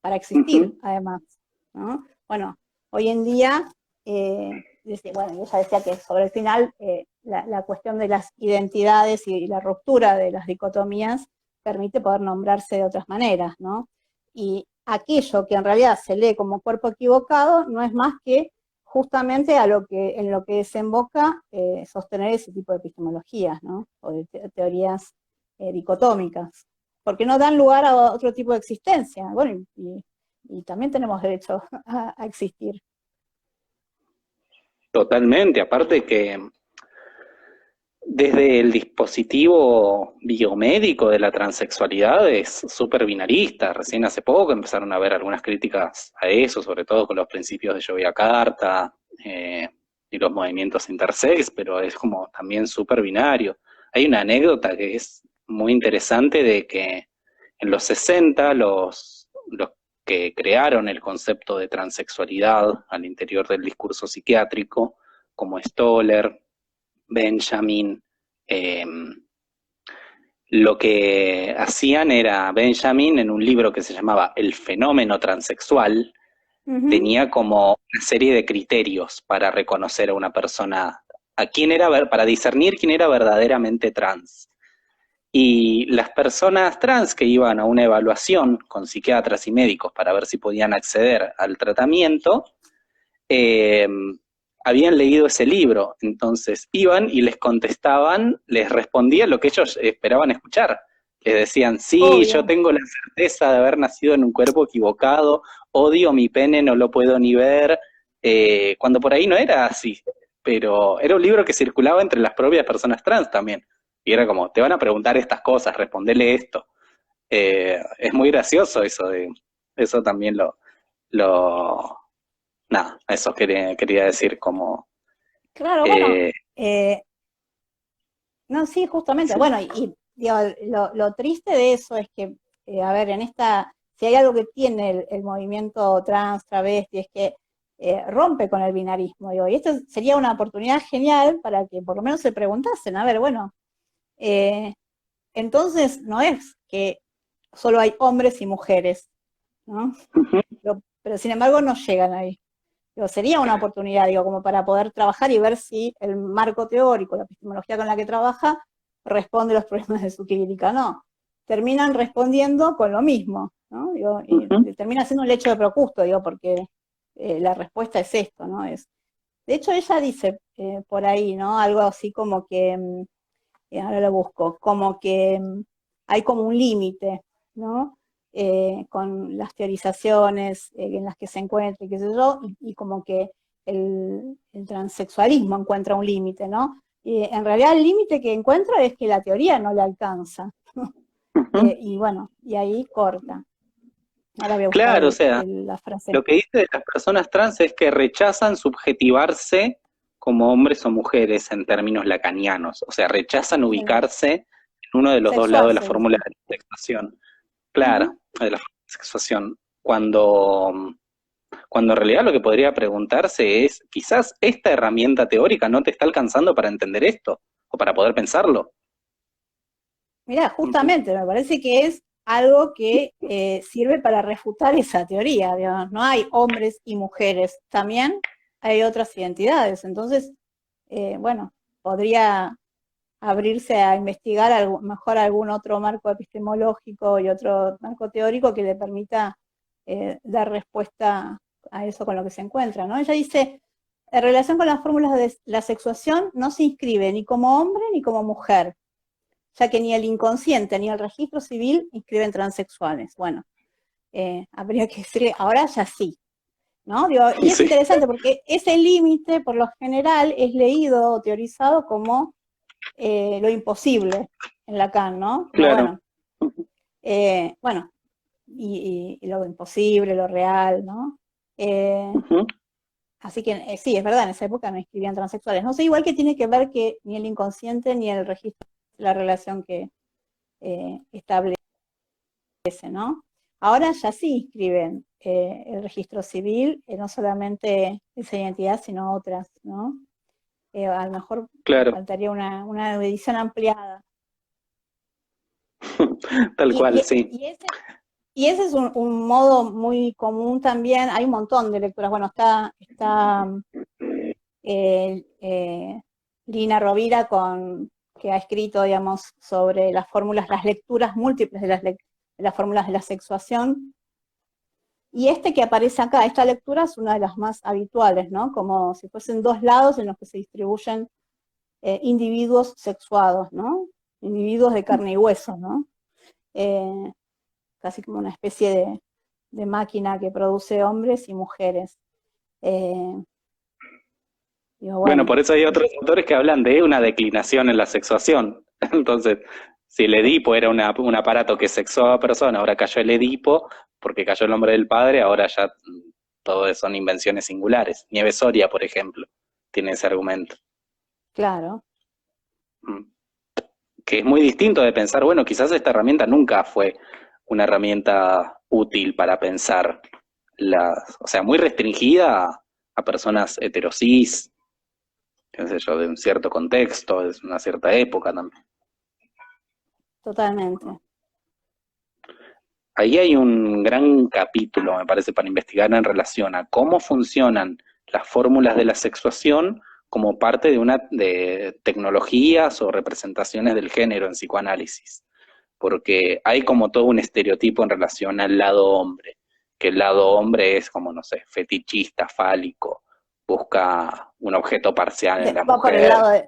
para existir, además, ¿no? Bueno, hoy en día, bueno, ella decía que sobre el final la cuestión de las identidades y la ruptura de las dicotomías permite poder nombrarse de otras maneras, ¿no? Y aquello que en realidad se lee como cuerpo equivocado no es más que justamente en lo que desemboca sostener ese tipo de epistemologías, ¿no? O de teorías dicotómicas, porque no dan lugar a otro tipo de existencia. Bueno, y también tenemos derecho a existir. Totalmente, aparte que desde el dispositivo biomédico de la transexualidad es súper binarista. Recién hace poco empezaron a haber algunas críticas a eso, sobre todo con los principios de Yogyakarta y los movimientos intersex, pero es como también súper binario. Hay una anécdota que es muy interesante de que en los 60 los que crearon el concepto de transexualidad al interior del discurso psiquiátrico, como Stoller, Benjamin, eh, lo que hacían era, Benjamin en un libro que se llamaba El fenómeno transexual, tenía como una serie de criterios para reconocer a una persona, a quién era, para discernir quién era verdaderamente trans. Y las personas trans que iban a una evaluación con psiquiatras y médicos para ver si podían acceder al tratamiento, eh, habían leído ese libro, entonces iban y les contestaban, les respondían lo que ellos esperaban escuchar. Les decían, sí, yo Obvio. tengo la certeza de haber nacido en un cuerpo equivocado, odio mi pene, no lo puedo ni ver, cuando por ahí no era así, pero era un libro que circulaba entre las propias personas trans también. Y era como, te van a preguntar estas cosas, respondele esto. Es muy gracioso eso también lo, nada, eso quería decir como... Claro, bueno, Eh, no, sí, justamente. sí. Bueno, digo, lo triste de eso es que, a ver, si hay algo que tiene el movimiento trans, travesti, es que rompe con el binarismo, digo, y esto sería una oportunidad genial para que por lo menos se preguntasen, a ver, bueno, eh, entonces no es que solo hay hombres y mujeres, ¿no? Pero sin embargo no llegan ahí. Digo, sería una oportunidad, digo, como para poder trabajar y ver si el marco teórico, la epistemología con la que trabaja, responde a los problemas de su crítica. No, terminan respondiendo con lo mismo, ¿no? Digo, y termina siendo un lecho de Procusto, digo, porque la respuesta es esto, ¿no? De hecho, ella dice por ahí, ¿no? Algo así como que, ahora lo busco, como que hay como un límite, ¿no? con las teorizaciones en las que se encuentra, y qué sé yo, y como que el transexualismo encuentra un límite, ¿no? Y en realidad el límite que encuentra es que la teoría no le alcanza. Y bueno, y ahí corta. Ahora voy a buscar Claro, o sea, la frase. lo que dice de las personas trans es que rechazan subjetivarse como hombres o mujeres en términos lacanianos, o sea, rechazan Sí. ubicarse en uno de los dos lados de la Sexuarse, fórmula dice. de la sexuación. Ujú. Claro, de la sexuación. Cuando en realidad lo que podría preguntarse es, quizás esta herramienta teórica no te está alcanzando para entender esto, o para poder pensarlo. Mirá, Ujú. justamente, me parece que es algo que sirve para refutar esa teoría, digamos. No hay hombres y mujeres, también hay otras identidades. Entonces, bueno, podría abrirse a investigar mejor algún otro marco epistemológico y otro marco teórico que le permita dar respuesta a eso con lo que se encuentra, ¿no? Ella dice, en relación con las fórmulas de la sexuación, no se inscribe ni como hombre ni como mujer, ya que ni el inconsciente ni el registro civil inscriben transexuales. Bueno, habría que decir, ahora ya sí, ¿no? Digo, y es Sí, interesante porque ese límite, por lo general, es leído o teorizado como lo imposible en Lacan, ¿no? Como claro. bueno, bueno, y lo imposible, lo real, ¿no? Eh, Ujú. así que sí, es verdad, en esa época no escribían transexuales. No sé, igual que tiene que ver que ni el inconsciente ni el registro, la relación que establece, ¿no? Ahora ya sí inscriben el registro civil, no solamente esa identidad, sino otras, ¿no? A lo mejor Claro, faltaría una edición ampliada. tal Y, cual, y, sí. y ese, y ese es un modo muy común también. Hay un montón de lecturas. Bueno, está eh, eh, Lina Rovira, que ha escrito, digamos, sobre las fórmulas, las lecturas múltiples de las fórmulas de la sexuación. Y este que aparece acá, esta lectura es una de las más habituales, ¿no? Como si fuesen dos lados en los que se distribuyen individuos sexuados, ¿no? Individuos de carne y hueso, ¿no? Eh, casi como una especie de máquina que produce hombres y mujeres. Eh, digo, Bueno, bueno, por eso hay otros autores que hablan de una declinación en la sexuación. Entonces, si el Edipo era un aparato que sexuaba a personas, ahora cayó el Edipo, porque cayó el nombre del padre, ahora ya todo son invenciones singulares. Nieves Soria, por ejemplo, tiene ese argumento. claro, Mm. Que es muy distinto de pensar, bueno, quizás esta herramienta nunca fue una herramienta útil para pensar o sea, muy restringida a personas heterosis, qué sé yo, de un cierto contexto, de una cierta época también. totalmente. Ahí hay un gran capítulo, me parece, para investigar en relación a cómo funcionan las fórmulas de la sexuación como parte de tecnologías o representaciones del género en psicoanálisis. Porque hay como todo un estereotipo en relación al lado hombre, que el lado hombre es como, no sé, fetichista, fálico, busca un objeto parcial en la Va por el mujer. lado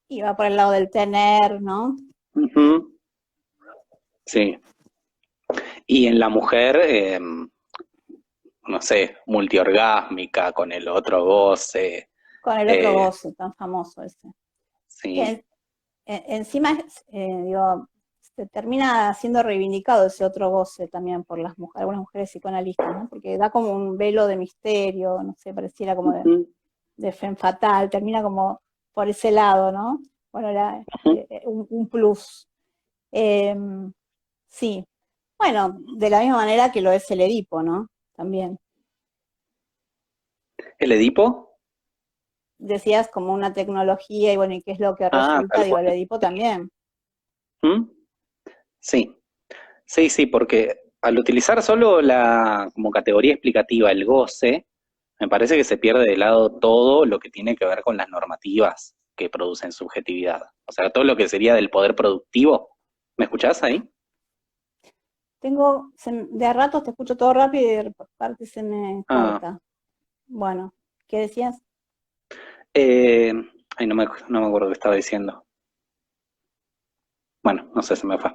y va por el lado del tener, ¿no? Ujú. Sí, y en la mujer, no sé, multiorgásmica, con el otro goce, Con el otro eh, goce tan famoso ese. sí. En- encima, digo, se termina siendo reivindicado ese otro goce también por algunas mujeres psicoanalistas, ¿no? Porque da como un velo de misterio, no sé, pareciera como Ujú, de femme fatal, termina como por ese lado, ¿no? Bueno, ujú. un plus. Eh, sí, bueno, de la misma manera que lo es el Edipo, ¿no? También. ¿El Edipo? Decías como una tecnología y bueno, ¿y qué es lo que Ah, resulta? tal Digo, cual. el Edipo también. ¿Mm? Sí, sí, sí, porque al utilizar solo como categoría explicativa el goce, me parece que se pierde de lado todo lo que tiene que ver con las normativas que producen subjetividad. O sea, todo lo que sería del poder productivo. ¿Me escuchás ahí? De a ratos te escucho todo rápido y de parte se me Ah, corta. Bueno, ¿qué decías? eh, ay, no me acuerdo qué estaba diciendo. Bueno, no sé, se me fue.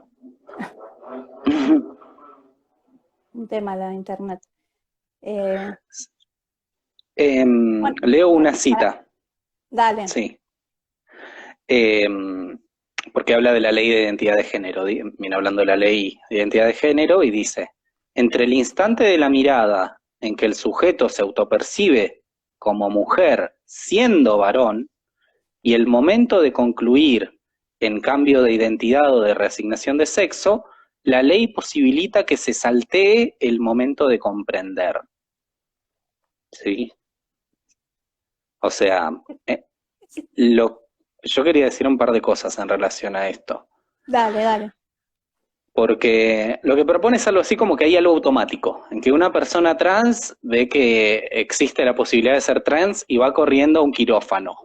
un tema la internet. Bueno, Leo una cita, dale. sí. Porque habla de la ley de identidad de género, viene hablando de la ley de identidad de género y dice, entre el instante de la mirada en que el sujeto se autopercibe como mujer siendo varón y el momento de concluir en cambio de identidad o de reasignación de sexo, la ley posibilita que se saltee el momento de comprender. ¿Sí? O sea, eh, yo quería decir un par de cosas en relación a esto. Dale, dale. Porque lo que propone es algo así como que hay algo automático, en que una persona trans ve que existe la posibilidad de ser trans y va corriendo a un quirófano,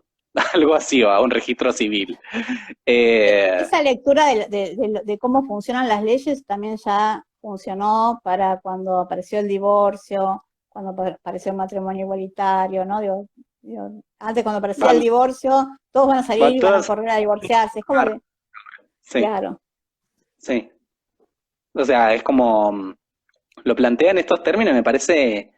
algo así, o a un registro civil. Esa lectura de cómo funcionan las leyes también ya funcionó para cuando apareció el divorcio, cuando apareció el matrimonio igualitario, ¿no? Antes cuando aparecía el van, divorcio, todos van a salir y van a todas, correr a divorciarse. Es como que, sí, claro. sí. O sea, es como, lo plantea en estos términos, me parece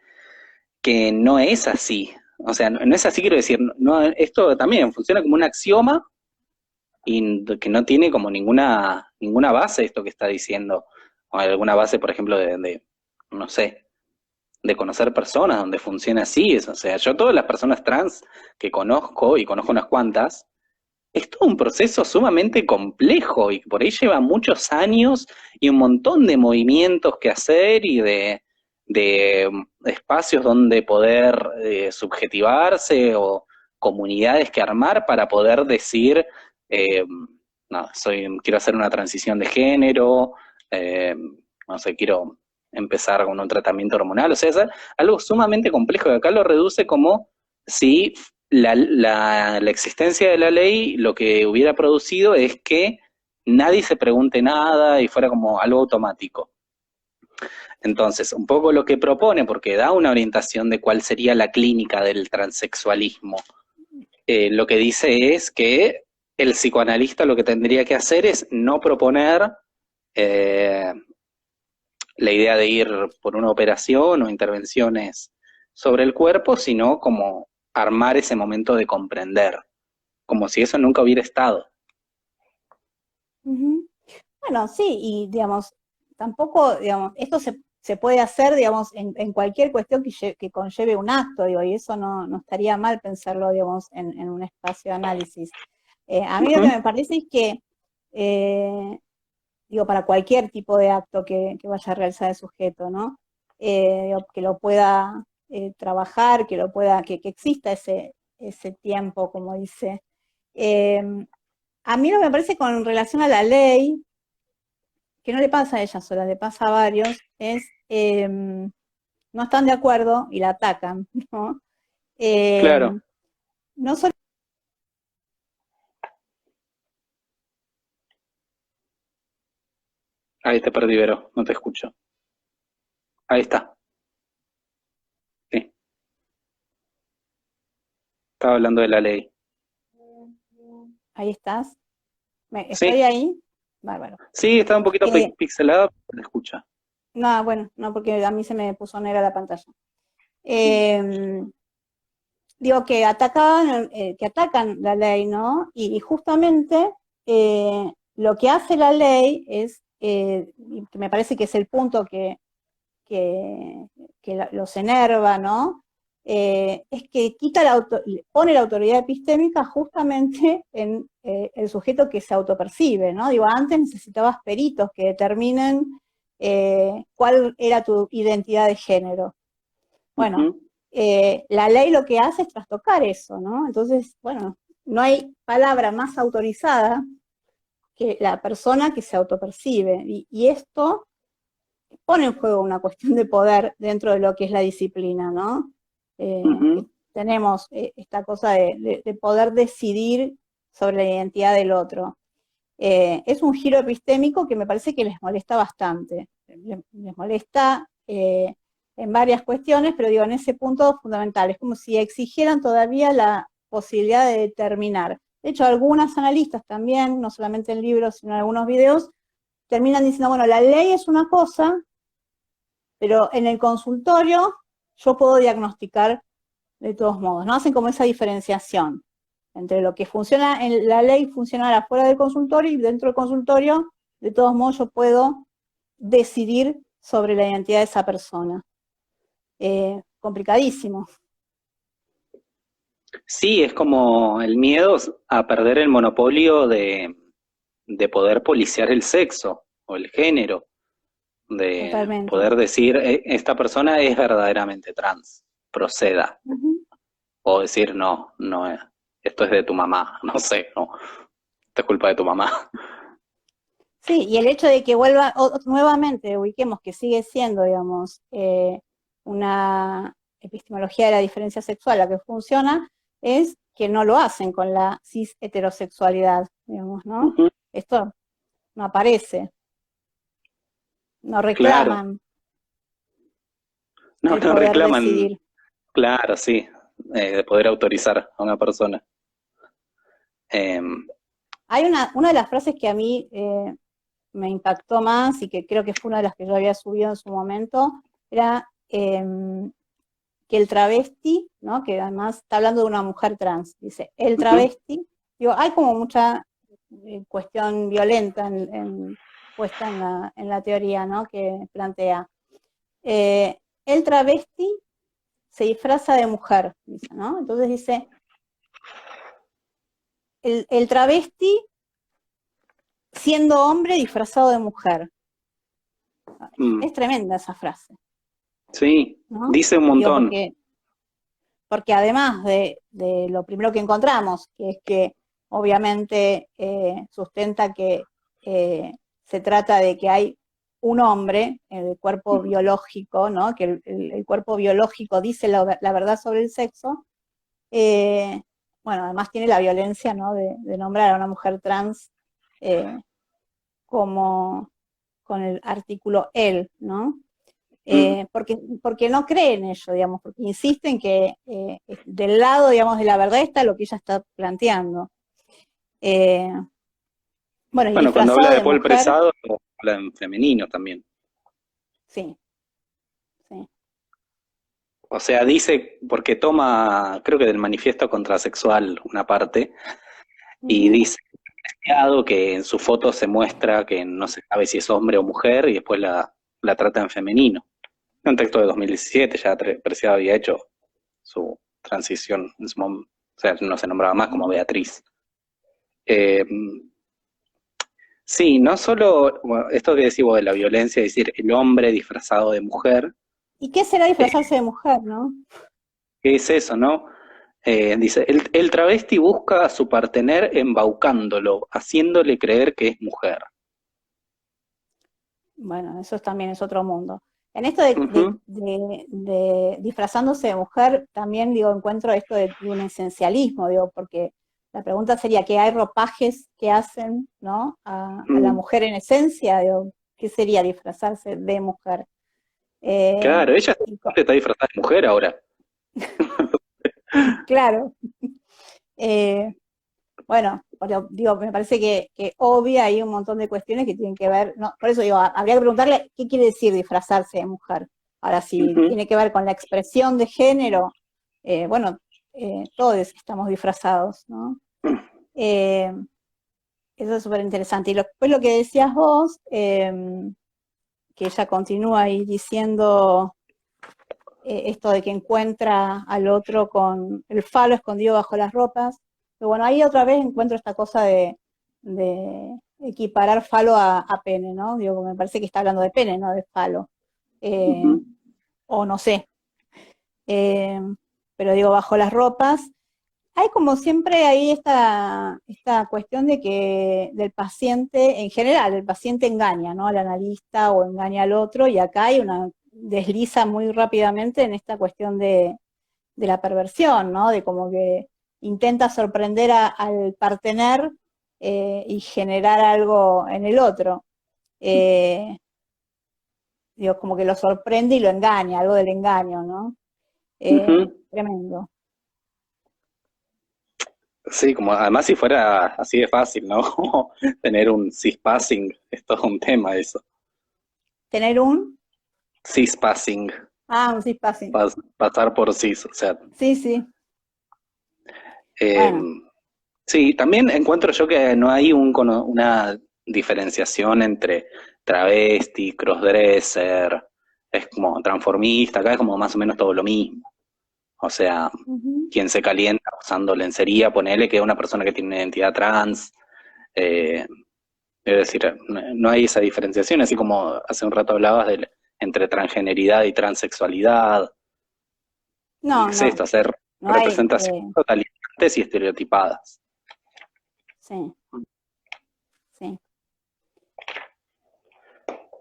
que no es así. O sea, no es así, quiero decir, no, esto también funciona como un axioma y que no tiene como ninguna base esto que está diciendo, o alguna base, por ejemplo, no sé, de conocer personas donde funciona así. O sea, yo todas las personas trans que conozco, y conozco unas cuantas, es todo un proceso sumamente complejo y por ahí lleva muchos años y un montón de movimientos que hacer y de espacios donde poder subjetivarse o comunidades que armar para poder decir, eh, no, quiero hacer una transición de género, eh, no sé, quiero empezar con un tratamiento hormonal, o sea, es algo sumamente complejo y acá lo reduce como si la existencia de la ley lo que hubiera producido es que nadie se pregunte nada y fuera como algo automático. Entonces, un poco lo que propone, porque da una orientación de cuál sería la clínica del transexualismo, lo que dice es que el psicoanalista lo que tendría que hacer es no proponer eh, la idea de ir por una operación o intervenciones sobre el cuerpo, sino como armar ese momento de comprender, como si eso nunca hubiera estado. Ujú. Bueno, sí, y digamos, tampoco, digamos, esto se puede hacer, digamos, en cualquier cuestión que conlleve un acto, digo, y eso no estaría mal pensarlo, digamos, en un espacio de análisis. A mí lo que Ujú. me parece es que, digo, para cualquier tipo de acto que vaya a realizar el sujeto, ¿no? Digo, que lo pueda trabajar, que exista ese tiempo, como dice. Eh, a mí lo que me parece con relación a la ley, que no le pasa a ella sola, le pasa a varios, es no están de acuerdo y la atacan, ¿no? Eh, Claro, no solo ahí te perdí, Vero, no te escucho. Ahí está, sí, estaba hablando de la ley. ahí estás, estoy Sí, ahí, bárbaro. sí, estaba un poquito Eh, pixelada, pero te escucha. no, bueno, no, porque a mí se me puso negra la pantalla. Eh, digo que atacan la ley, ¿no? Y justamente lo que hace la ley es, y que me parece que es el punto que, los enerva, ¿no? Es que pone la autoridad epistémica justamente en el sujeto que se autopercibe, ¿no? Digo, antes necesitabas peritos que determinen cuál era tu identidad de género. Bueno, Ujú. la ley lo que hace es trastocar eso, ¿no? Entonces, bueno, no hay palabra más autorizada que la persona que se autopercibe. Y esto pone en juego una cuestión de poder dentro de lo que es la disciplina, ¿no? Que Ujú. tenemos esta cosa de poder decidir sobre la identidad del otro. Es un giro epistémico que me parece que les molesta bastante. Les molesta en varias cuestiones, pero digo, en ese punto fundamental. Es como si exigieran todavía la posibilidad de determinar. De hecho, algunas analistas también, no solamente en libros, sino en algunos videos, terminan diciendo, bueno, la ley es una cosa, pero en el consultorio yo puedo diagnosticar de todos modos, ¿no? Hacen como esa diferenciación entre lo que funciona en la ley, funcionará afuera del consultorio, y dentro del consultorio, de todos modos, yo puedo decidir sobre la identidad de esa persona. Complicadísimo. Sí, es como el miedo a perder el monopolio de poder policiar el sexo o el género, de Totalmente. poder decir, esta persona es verdaderamente trans, proceda, Ujú. o decir, no, no, esto es de tu mamá, no sé, no, esto es culpa de tu mamá. Sí, y el hecho de que vuelva nuevamente, ubiquemos que sigue siendo, digamos, una epistemología de la diferencia sexual la que funciona, es que no lo hacen con la cis heterosexualidad, digamos, ¿no? Ujú, Esto no aparece, no claro, reclaman no, el no poder reclaman, decidir. claro, sí, de poder autorizar a una persona. Em, Hay una de las frases que a mí me impactó más y que creo que fue una de las que yo había subido en su momento, era que el travesti, ¿no? Que además está hablando de una mujer trans, dice, el ujú, travesti, digo, hay como mucha cuestión violenta puesta en la teoría, ¿no? Que plantea. Eh, el travesti se disfraza de mujer, dice, ¿no? Entonces dice, el travesti siendo hombre disfrazado de mujer. mm, Es tremenda esa frase, sí, ¿no? dice un Digo, montón. porque además de lo primero que encontramos, que es que obviamente sustenta que se trata de que hay un hombre, el cuerpo Ujú, biológico, ¿no? Que el cuerpo biológico dice la verdad sobre el sexo. eh, bueno, además tiene la violencia, ¿no? De nombrar a una mujer trans eh, como con el artículo él, ¿no? mm. Porque no cree en ello, digamos, porque insisten que del lado, digamos, de la verdad está lo que ella está planteando. Eh, bueno, y Bueno, cuando disfrazado habla de de Paul mujer, Presado, habla en femenino también. sí, sí. O sea, dice, porque toma, creo que del manifiesto contrasexual una parte, y Ujú. dice que en su foto se muestra que no se sabe si es hombre o mujer, y después la trata en femenino. Un texto de 2017, ya Preciado había hecho su transición, o sea, no se nombraba más como Beatriz. Eh, sí, no solo bueno, esto que decimos de la violencia, es decir, el hombre disfrazado de mujer, ¿Y qué será disfrazarse de mujer, no? ¿qué es eso, no? Dice, el travesti busca a su partener embaucándolo, haciéndole creer que es mujer. Bueno, eso también es otro mundo. En esto Ujú, de disfrazándose de mujer, también digo, encuentro esto de un esencialismo, digo, porque la pregunta sería que hay ropajes que hacen, ¿no? A la mm, mujer en esencia, digo, ¿qué sería disfrazarse de mujer? Eh, claro, ella y está disfrazada de mujer ahora. claro, eh, bueno, pero digo, me parece que obvia hay un montón de cuestiones que tienen que ver, no, por eso digo, habría que preguntarle qué quiere decir disfrazarse de mujer. Ahora, si Ujú, tiene que ver con la expresión de género, bueno, todos estamos disfrazados, ¿no? Eh, eso es súper interesante. Y después lo que decías vos, que ella continúa ahí diciendo esto de que encuentra al otro con el falo escondido bajo las ropas. Pero bueno, ahí otra vez encuentro esta cosa de equiparar falo a pene, ¿no? Digo, me parece que está hablando de pene, no de falo. Eh, ujú, o no sé. Eh, pero digo, bajo las ropas. Hay como siempre ahí esta cuestión de que del paciente, en general, el paciente engaña, ¿no? Al analista o engaña al otro, y acá hay una desliza muy rápidamente en esta cuestión de la perversión, ¿no? De como que intenta sorprender al partener y generar algo en el otro. Eh, digo, como que lo sorprende y lo engaña, algo del engaño, ¿no? ujú. Tremendo. Sí, como además si fuera así de fácil, ¿no? Como tener un cispassing, es todo un tema eso. Tener un, cis passing, Ah, un cispassing. pasar por cis, o sea, Sí, sí. eh, Bueno. sí, también encuentro yo que no hay una diferenciación entre travesti, crossdresser, es como transformista, acá es como más o menos todo lo mismo. O sea, Ujú. quien se calienta usando lencería, ponele que es una persona que tiene una identidad trans, eh, es decir, no hay esa diferenciación, así como hace un rato hablabas entre transgeneridad y transexualidad. No, Es no, esto, hacer no hay, representaciones totalizantes y estereotipadas. sí, sí.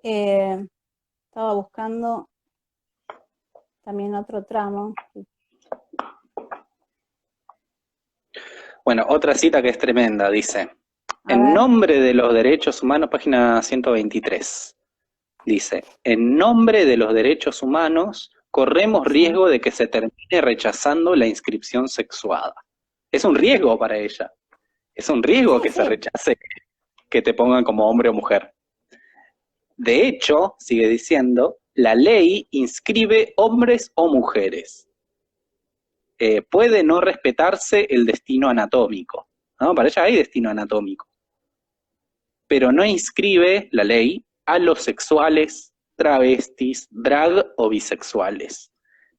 Eh, Estaba buscando también otro tramo. Bueno, otra cita que es tremenda, dice, A en ver, nombre de los derechos humanos, página 123, dice, en nombre de los derechos humanos, corremos sí, riesgo de que se termine rechazando la inscripción sexuada. Es un riesgo para ella, es un sí, riesgo que se sí, rechace que te pongan como hombre o mujer. De hecho, sigue diciendo, la ley inscribe hombres o mujeres. Puede no respetarse el destino anatómico, ¿no? Para ella hay destino anatómico, pero no inscribe la ley a los sexuales, travestis, drag o bisexuales.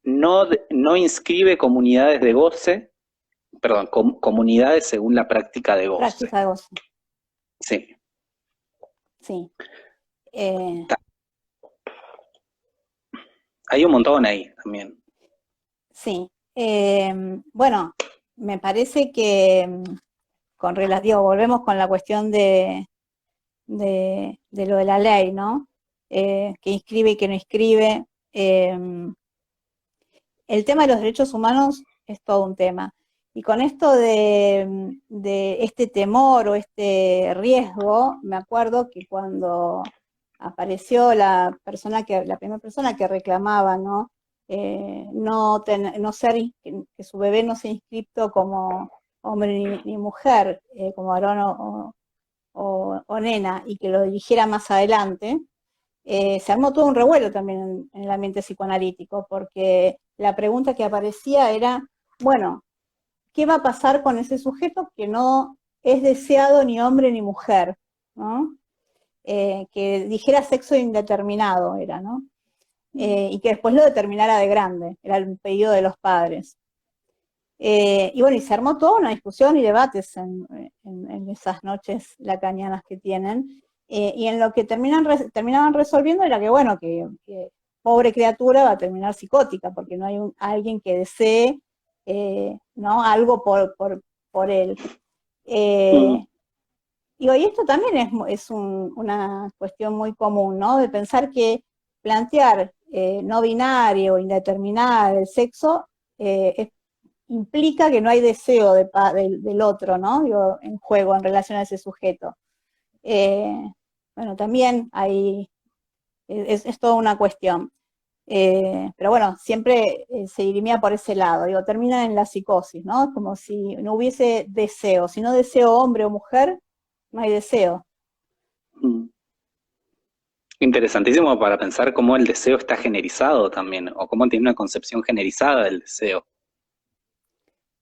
No, no inscribe comunidades de goce, perdón, comunidades según la práctica de goce. práctica de goce, Sí. sí. Eh, Hay un montón ahí también. sí. Bueno, me parece que digo, volvemos con la cuestión de lo de la ley, ¿no? Que inscribe y que no inscribe. El tema de los derechos humanos es todo un tema. Y con esto de este temor o este riesgo, me acuerdo que cuando apareció la primera persona que reclamaba, ¿no? No ser, que su bebé no sea inscripto como hombre ni mujer, como varón o nena, y que lo dirigiera más adelante, se armó todo un revuelo también en el ambiente psicoanalítico, porque la pregunta que aparecía era, bueno, ¿qué va a pasar con ese sujeto que no es deseado ni hombre ni mujer? ¿No? Que dijera sexo indeterminado era, ¿no? Y que después lo determinara de grande, era el pedido de los padres. Y bueno, y se armó toda una discusión y debates en esas noches lacanianas que tienen, y en lo que terminaban resolviendo era que, bueno, que pobre criatura va a terminar psicótica, porque no hay alguien que desee, ¿no? Algo por él. Mm. Eh, y hoy esto también es una cuestión muy común, ¿no? De pensar que plantear no binario o indeterminada del sexo implica que no hay deseo del otro, ¿no? Digo, en juego en relación a ese sujeto. Eh, bueno, también es toda una cuestión. Pero bueno, siempre se dirimía por ese lado, digo, termina en la psicosis, ¿no? Como si no hubiese deseo. Si no deseo hombre o mujer, no hay deseo. Mm. Interesantísimo para pensar cómo el deseo está generizado también, o cómo tiene una concepción generizada del deseo.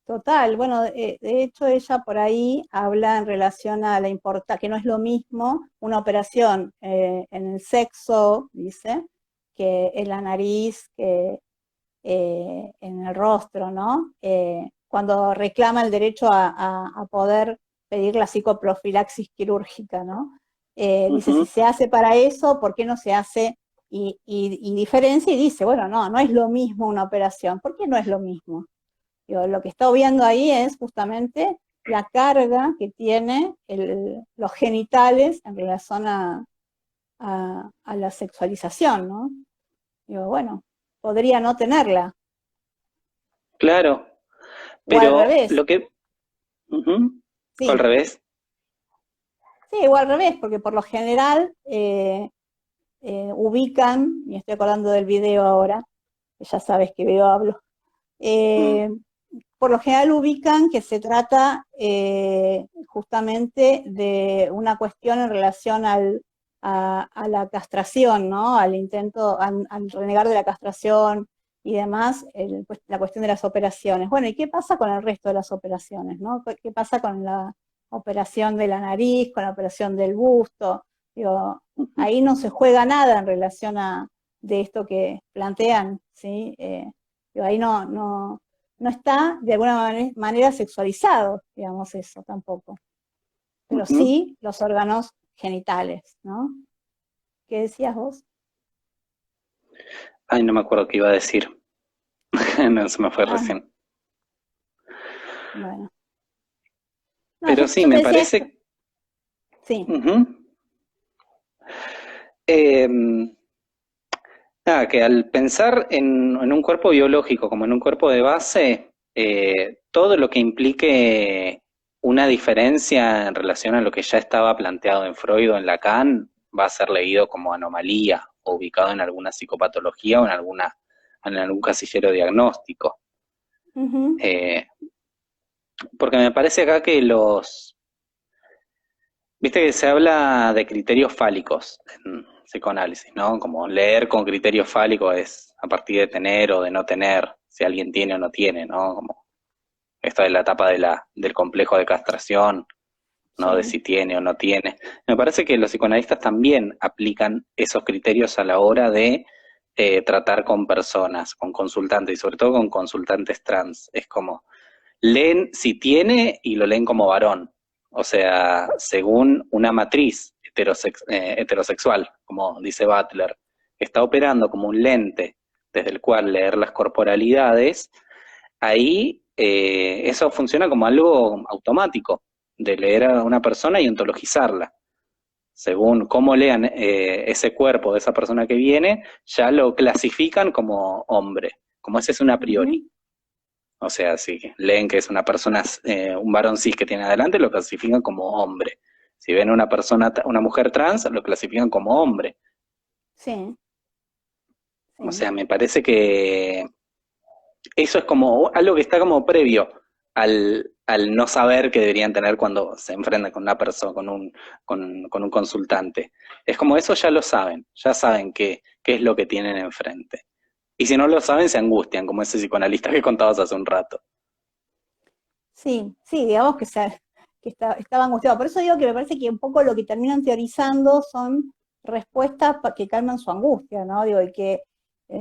Total, bueno, de hecho ella por ahí habla en relación a la importancia, que no es lo mismo una operación en el sexo, dice, que en la nariz, que en el rostro, ¿no? Cuando reclama el derecho a poder pedir la psicoprofilaxis quirúrgica, ¿no? Dice, si Ujú. se hace para eso, ¿por qué no se hace? Y diferencia y dice, bueno, no es lo mismo una operación. ¿Por qué no es lo mismo? Digo, lo que está viendo ahí es justamente la carga que tiene los genitales en relación a la sexualización, ¿no? Digo, bueno, podría no tenerla, Claro, o al pero revés, lo que... Ujú. Al sí, revés. sí, o al revés, porque por lo general ubican, y estoy acordando del video ahora, que ya sabes qué video hablo, Mm. eh, por lo general ubican que se trata justamente de una cuestión en relación a la castración, ¿no? Al intento, al renegar de la castración y demás, la cuestión de las operaciones. Bueno, ¿y qué pasa con el resto de las operaciones, ¿no? ¿Qué pasa con la operación de la nariz, con la operación del busto? Digo, ahí no se juega nada en relación de esto que plantean, ¿sí? Digo, ahí no está de alguna manera sexualizado, digamos, eso tampoco. Pero sí los órganos genitales, ¿no? ¿Qué decías vos? Ay, no me acuerdo qué iba a decir. No, se me fue Ah, recién. bueno. No, Pero sí, yo te me decía esto. parece... Sí. Ujú. Em, Nada, que al pensar en un cuerpo biológico como en un cuerpo de base, todo lo que implique una diferencia en relación a lo que ya estaba planteado en Freud o en Lacan va a ser leído como anomalía o ubicado en alguna psicopatología o en algún casillero diagnóstico. Ujú. Eh, Porque me parece acá que viste que se habla de criterios fálicos en psicoanálisis, ¿no? Como leer con criterios fálicos es a partir de tener o de no tener, si alguien tiene o no tiene, ¿no? Como esta es la etapa del complejo de castración, ¿no? De Sí. si tiene o no tiene. Me parece que los psicoanalistas también aplican esos criterios a la hora de tratar con personas, con consultantes y sobre todo con consultantes trans. Es como, leen si tiene y lo leen como varón. O sea, según una matriz heterosexual, como dice Butler, está operando como un lente desde el cual leer las corporalidades, ahí eso funciona como algo automático, de leer a una persona y ontologizarla. Según cómo lean ese cuerpo de esa persona que viene, ya lo clasifican como hombre, como ese es un a priori. Ujú. O sea, si leen que es una persona, un varón cis que tiene adelante, lo clasifican como hombre. Si ven una persona, una mujer trans, lo clasifican como hombre. Sí, O sí. sea, me parece que eso es como algo que está como previo al no saber que deberían tener cuando se enfrentan con una persona, con un consultante. Es como eso ya saben qué es lo que tienen enfrente. Y si no lo saben, se angustian, como ese psicoanalista que contabas hace un rato. Sí, sí, digamos estaba angustiado. Por eso digo que me parece que un poco lo que terminan teorizando son respuestas que calman su angustia, ¿no? Digo, y que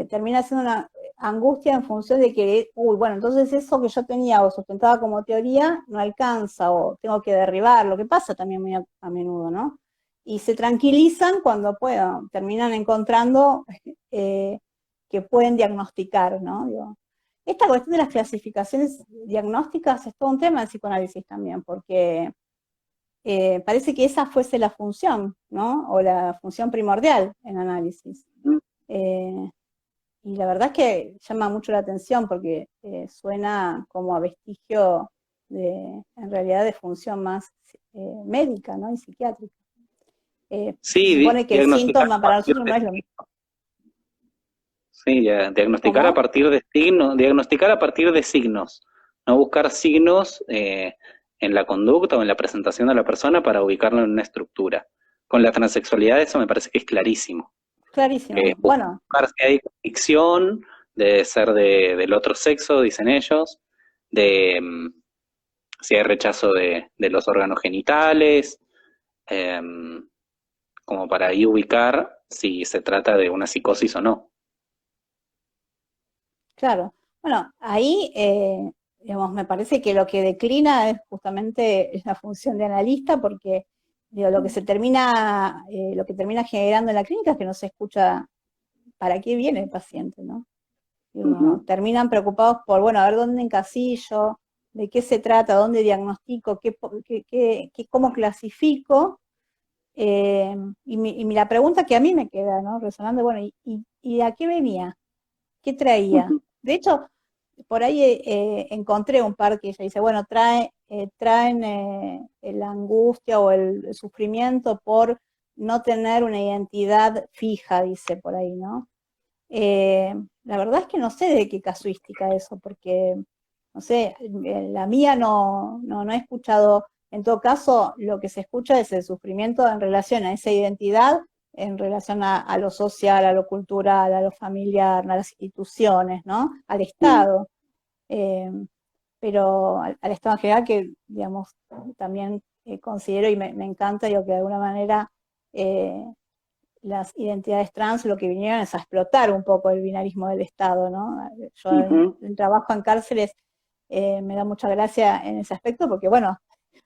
termina siendo una angustia en función de que, uy, bueno, entonces eso que yo tenía o sustentaba como teoría no alcanza o tengo que derribar, lo que pasa también muy a menudo, ¿no? Y se tranquilizan cuando puedan, terminan encontrando eh, que pueden diagnosticar, ¿no? Digo, esta cuestión de las clasificaciones diagnósticas es todo un tema del psicoanálisis también, porque parece que esa fuese la función, ¿no? O la función primordial en análisis. Eh, y la verdad es que llama mucho la atención porque suena como a vestigio en realidad, de función más médica, ¿no? Y psiquiátrica. Se Sí, supone que el diagnosticar síntoma a para partir nosotros no de es lo mismo. sí, diagnosticar a ¿Cómo? partir de signos, diagnosticar a partir de signos, no buscar signos en la conducta o en la presentación de la persona para ubicarlo en una estructura. Con la transexualidad eso me parece que es clarísimo, que Clarísimo. Bueno, buscar si hay convicción de ser del otro sexo, dicen ellos, de si hay rechazo de los órganos genitales, eh, como para ahí ubicar si se trata de una psicosis o no. claro. Bueno, ahí, digamos, me parece que lo que declina es justamente la función de analista, porque digo, lo que termina generando en la clínica es que no se escucha para qué viene el paciente, ¿no? Digo, Ujú, terminan preocupados por, bueno, a ver dónde encasillo, de qué se trata, dónde diagnostico, cómo clasifico. La pregunta que a mí me queda, ¿no? Resonando, bueno, ¿y a qué venía? ¿Qué traía? ujú. De hecho, por ahí encontré un par que ella dice, bueno, traen la angustia o el sufrimiento por no tener una identidad fija, dice por ahí, ¿no? La verdad es que no sé de qué casuística eso, porque, no sé, la mía no he escuchado en todo caso, lo que se escucha es el sufrimiento en relación a esa identidad, en relación a lo social, a lo cultural, a lo familiar, a las instituciones, ¿no? Al Estado. Pero al Estado en general, que, digamos, también considero y me encanta, digo, que de alguna manera las identidades trans lo que vinieron es a explotar un poco el binarismo del Estado, ¿no? Yo en trabajo en cárceles me da mucha gracia en ese aspecto porque, bueno,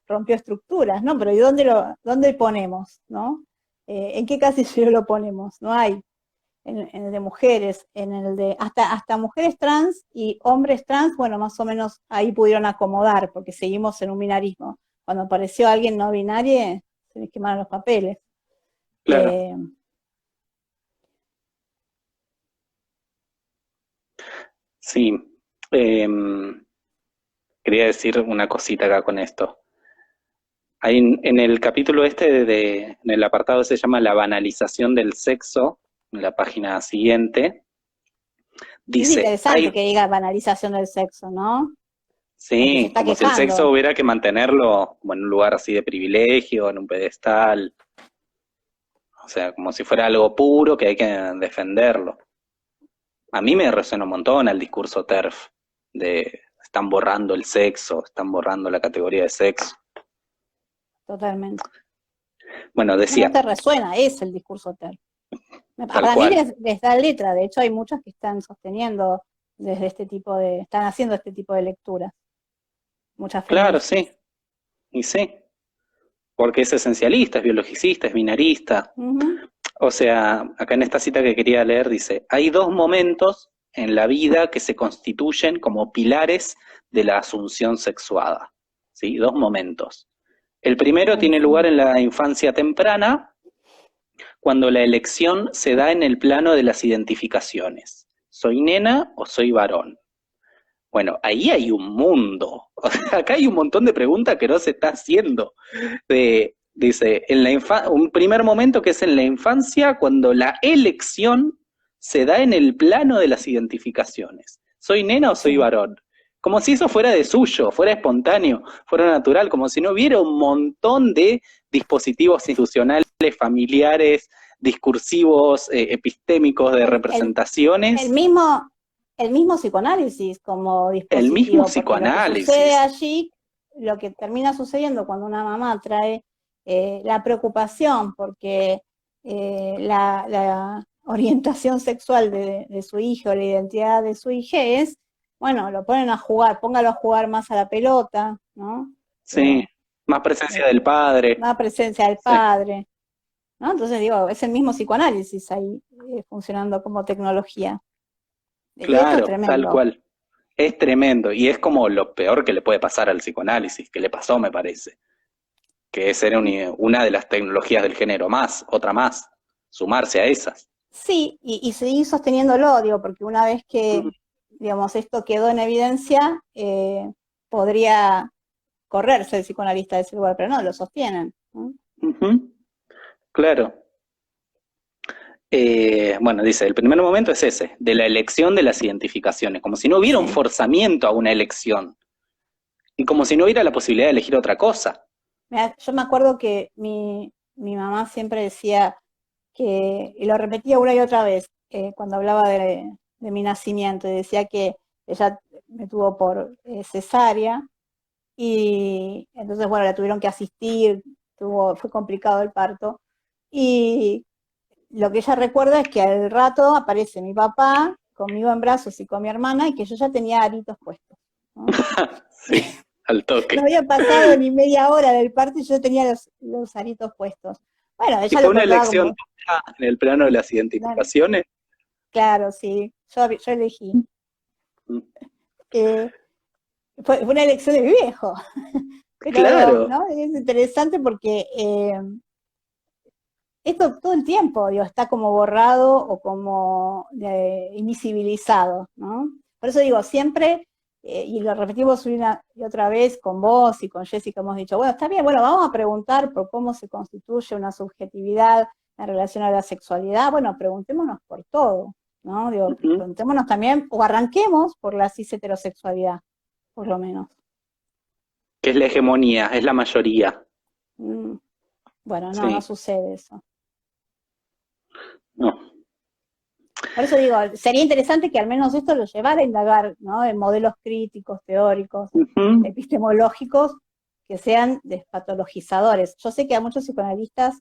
rompió estructuras, ¿no? Pero ¿y dónde ponemos, no? ¿En qué casillero lo ponemos? No hay. En el de mujeres, en el de hasta mujeres trans y hombres trans, bueno, más o menos ahí pudieron acomodar, porque seguimos en un binarismo. Cuando apareció alguien no binario, se les quemaron los papeles. Claro. Sí. Quería decir una cosita acá con esto. Hay en el capítulo en el apartado se llama La banalización del sexo, en la página siguiente, Es dice, interesante que diga banalización del sexo, ¿no? Porque se sí, está como si el sexo quejando. hubiera que mantenerlo como en un lugar así de privilegio, en un pedestal, o sea, como si fuera algo puro que hay que defenderlo. A mí me resuena un montón el discurso TERF, de están borrando el sexo, están borrando la categoría de sexo. Totalmente. Bueno, No decía, te resuena, es el discurso TERF. tal Para mí cual. les da letra, de hecho hay muchos que están sosteniendo desde están haciendo este tipo de lecturas, muchas Claro, feministas. sí, y sí, porque es esencialista, es biologicista, es binarista. O sea, acá en esta cita que quería leer dice, hay dos momentos en la vida que se constituyen como pilares de la asunción sexuada. ¿Sí? Dos momentos. El primero Ay, tiene lugar sí. en la infancia temprana, cuando la elección se da en el plano de las identificaciones. ¿Soy nena o soy varón? Bueno, ahí hay un mundo. Acá hay un montón de preguntas que no se está haciendo. Dice, un primer momento que es en la infancia, cuando la elección se da en el plano de las identificaciones. ¿Soy nena o soy Sí. varón? Como si eso fuera de suyo, fuera espontáneo, fuera natural, como si no hubiera un montón de dispositivos institucionales, familiares, discursivos, epistémicos, de El, el, el representaciones. mismo, el mismo psicoanálisis como El mismo dispositivo, porque lo que sucede psicoanálisis. allí, lo que termina sucediendo cuando una mamá trae la preocupación porque la orientación sexual de su hijo, la identidad de su hija es, bueno, lo ponen a jugar, póngalo a jugar más a la pelota, ¿no? Sí, Digo, más presencia del padre. más presencia del Sí, padre, ¿no? Entonces digo, es el mismo psicoanálisis ahí funcionando como tecnología. Y esto es claro, tal tremendo. cual. Es tremendo y es como lo peor que le puede pasar al psicoanálisis, que le pasó, me parece, que es ser una de las tecnologías del género más, otra más, sumarse a esas. Sí, y seguir sosteniéndolo, digo, porque una vez que, digamos, esto quedó en evidencia, podría correrse el psicoanalista de ese lugar, pero no, lo sostienen, ¿no? Ujú, claro. Bueno, dice, el primer momento es ese, de la elección de las identificaciones, como si no hubiera un Sí. forzamiento a una elección y como si no hubiera la posibilidad de elegir otra cosa. Mira, yo me acuerdo que mi mamá siempre decía que, y lo repetía una y otra vez, cuando hablaba de mi nacimiento, y decía que ella me tuvo por cesárea, y entonces, bueno, la tuvieron que asistir, fue complicado el parto, y lo que ella recuerda es que al rato aparece mi papá conmigo en brazos y con mi hermana, y que yo ya tenía aritos puestos, ¿no? Sí, al No toque. había pasado ni media hora del parto y yo tenía los aritos puestos. Bueno, Y ella fue lo una contaba elección como, tuya en el plano de las identificaciones. claro, sí, yo elegí. Eh, fue una elección de mi viejo, pero digo, Claro, ¿no? Es interesante porque esto todo el tiempo, digo, está como borrado o como invisibilizado, ¿no? Por eso digo, siempre, y lo repetimos una y otra vez con vos y con Jessica, hemos dicho, bueno, está bien, bueno, vamos a preguntar por cómo se constituye una subjetividad en relación a la sexualidad, bueno, preguntémonos por todo, ¿no? Digo, ujú, preguntémonos también, o arranquemos por la cis heterosexualidad, por lo menos. Que es la hegemonía, es la mayoría. Mm, bueno, no, no Sí, sucede eso. no. Por eso digo, sería interesante que al menos esto lo llevara a indagar, ¿no? En modelos críticos, teóricos, Ujú. epistemológicos, que sean despatologizadores. Yo sé que a muchos psicoanalistas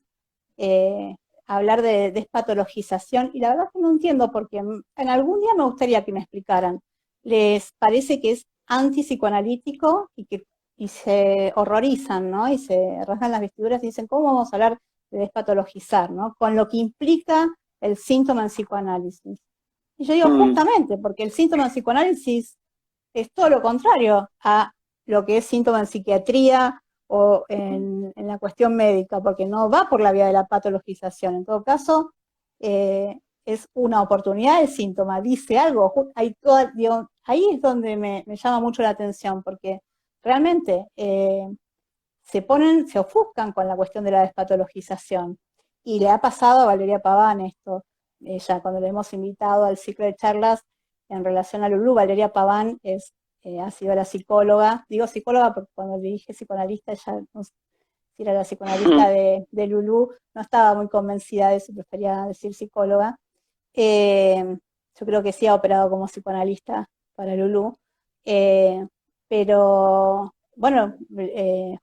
eh, hablar de despatologización, y la verdad que no entiendo porque en algún día me gustaría que me explicaran. Les parece que es antipsicoanalítico y se horrorizan, ¿no? Y se rasgan las vestiduras y dicen, ¿cómo vamos a hablar de despatologizar, ¿no? Con lo que implica el síntoma en psicoanálisis. Y yo digo, Mm, justamente, porque el síntoma en psicoanálisis es todo lo contrario a lo que es síntoma en psiquiatría o en la cuestión médica, porque no va por la vía de la patologización. En todo caso, es una oportunidad de síntoma, dice algo. Digo, ahí es donde me llama mucho la atención, porque realmente se ofuscan con la cuestión de la despatologización. Y le ha pasado a Valeria Paván esto. Ella, cuando le hemos invitado al ciclo de charlas en relación a Lulú, Valeria Paván ha sido la psicóloga, digo psicóloga porque cuando le dije psicoanalista, ella no sé si era la psicoanalista de Lulú, no estaba muy convencida de eso, prefería decir psicóloga. Yo creo que sí ha operado como psicoanalista para Lulú, pero bueno,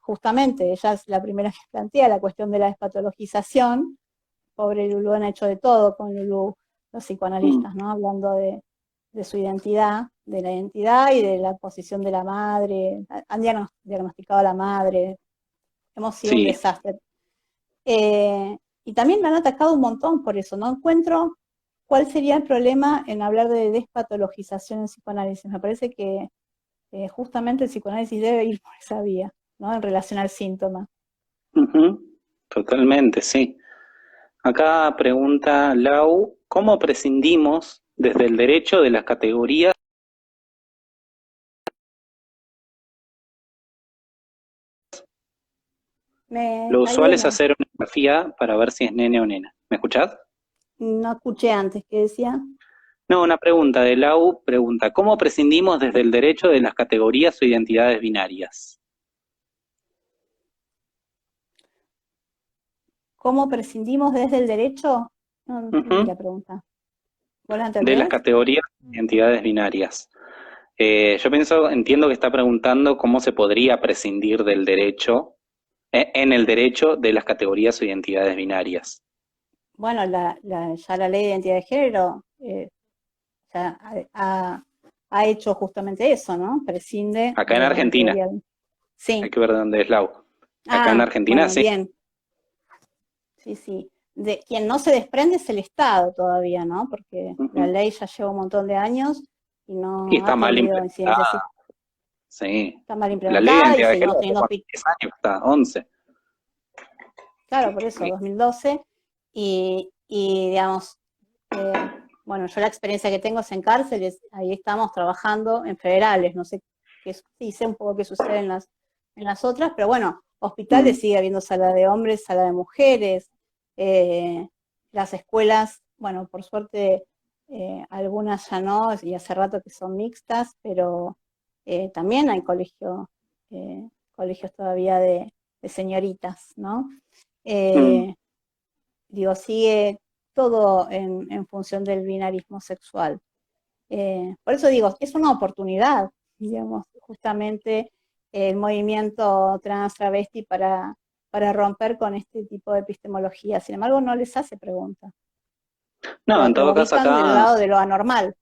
justamente ella es la primera que plantea la cuestión de la despatologización. Pobre Lulú, han hecho de todo con Lulú los mm. psicoanalistas, ¿no? Hablando de su identidad, de la identidad y de la posición de la madre. Han diagnosticado a la madre, hemos sido un Sí. desastre. Y también me han atacado un montón por eso. No encuentro cuál sería el problema en hablar de despatologización en psicoanálisis. Me parece que justamente el psicoanálisis debe ir por esa vía, ¿no? En relación al síntoma. Ujú. Totalmente, sí. Acá pregunta Lau, ¿cómo prescindimos desde el derecho de las categorías? Me Lo caí de usual es nuevo. hacer una grafía para ver si es nene o nena. ¿Me escuchás? No escuché antes que decía. No, una pregunta de Lau, pregunta, ¿cómo prescindimos desde el derecho de las categorías o identidades binarias? ¿Cómo prescindimos desde el derecho? No, no entendí Ujú. la pregunta. ¿Vos la De las entendés? categorías o identidades binarias. Entiendo que está preguntando cómo se podría prescindir del derecho, en el derecho de las categorías o identidades binarias. Bueno, ya la ley de identidad de género ya ha hecho justamente eso, ¿no? Prescinde Acá en de la Argentina, categoría. hay Sí. que ver de dónde es Lau. Acá en Ah, Argentina bueno, sí. bien. Sí, sí. De quien no se desprende es el Estado todavía, ¿no? Porque la Ujú. ley ya lleva un montón de años y Y no ha está mal tenido incidencia. Sí, implementada, sí. está mal La ley de implementada y identidad de seguimos género teniendo, hace 10 años, está 11. claro, por eso, 2012. Digamos, eh, bueno, yo la experiencia que tengo es en cárceles, ahí estamos trabajando en federales, no sé qué, sí sé un poco qué sucede en las otras, pero bueno, Mm, hospitales sigue habiendo sala de hombres, sala de mujeres, eh, las escuelas, bueno, por suerte algunas ya no, y hace rato que son mixtas, pero también hay colegios todavía de señoritas, ¿no? mm. Eh, digo, sigue todo en función del binarismo sexual. Por eso digo, es una oportunidad, digamos, justamente el movimiento trans travesti para romper con este tipo de epistemología. Sin embargo, no les hace preguntas. No, en Los todo caso ubican del acá, lado de lo anormal.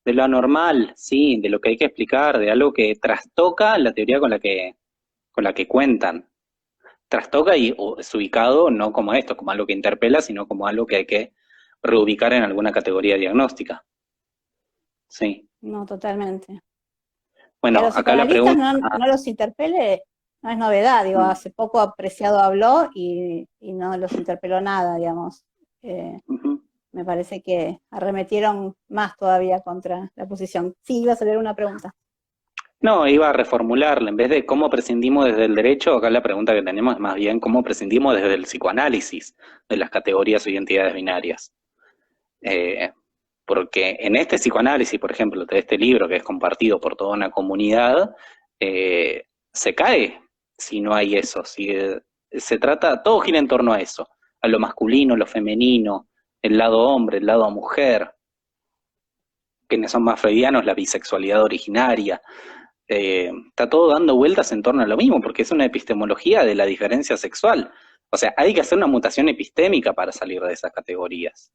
de lo anormal, sí, de lo que hay que explicar, de algo que trastoca la teoría con la que cuentan. Trastoca y es ubicado no como esto, como algo que interpela, sino como algo que hay que reubicar en alguna categoría diagnóstica. Sí. No, totalmente. Que a Bueno, los acá la psicoanalistas pregunta. no los interpele no es novedad. Digo, Mm, hace poco Apreciado habló y no los interpeló nada, digamos. ujú. Me parece que arremetieron más todavía contra la posición. Sí, iba a salir una pregunta. No, iba a reformularla. En vez de cómo prescindimos desde el derecho, acá la pregunta que tenemos es más bien cómo prescindimos desde el psicoanálisis de las categorías o identidades binarias. Eh, Porque en este psicoanálisis, por ejemplo, de este libro que es compartido por toda una comunidad, se cae si no hay eso, si se trata, todo gira en torno a eso, a lo masculino, lo femenino, el lado hombre, el lado mujer, quienes son más freudianos, la bisexualidad originaria, está todo dando vueltas en torno a lo mismo, porque es una epistemología de la diferencia sexual. O sea, hay que hacer una mutación epistémica para salir de esas categorías.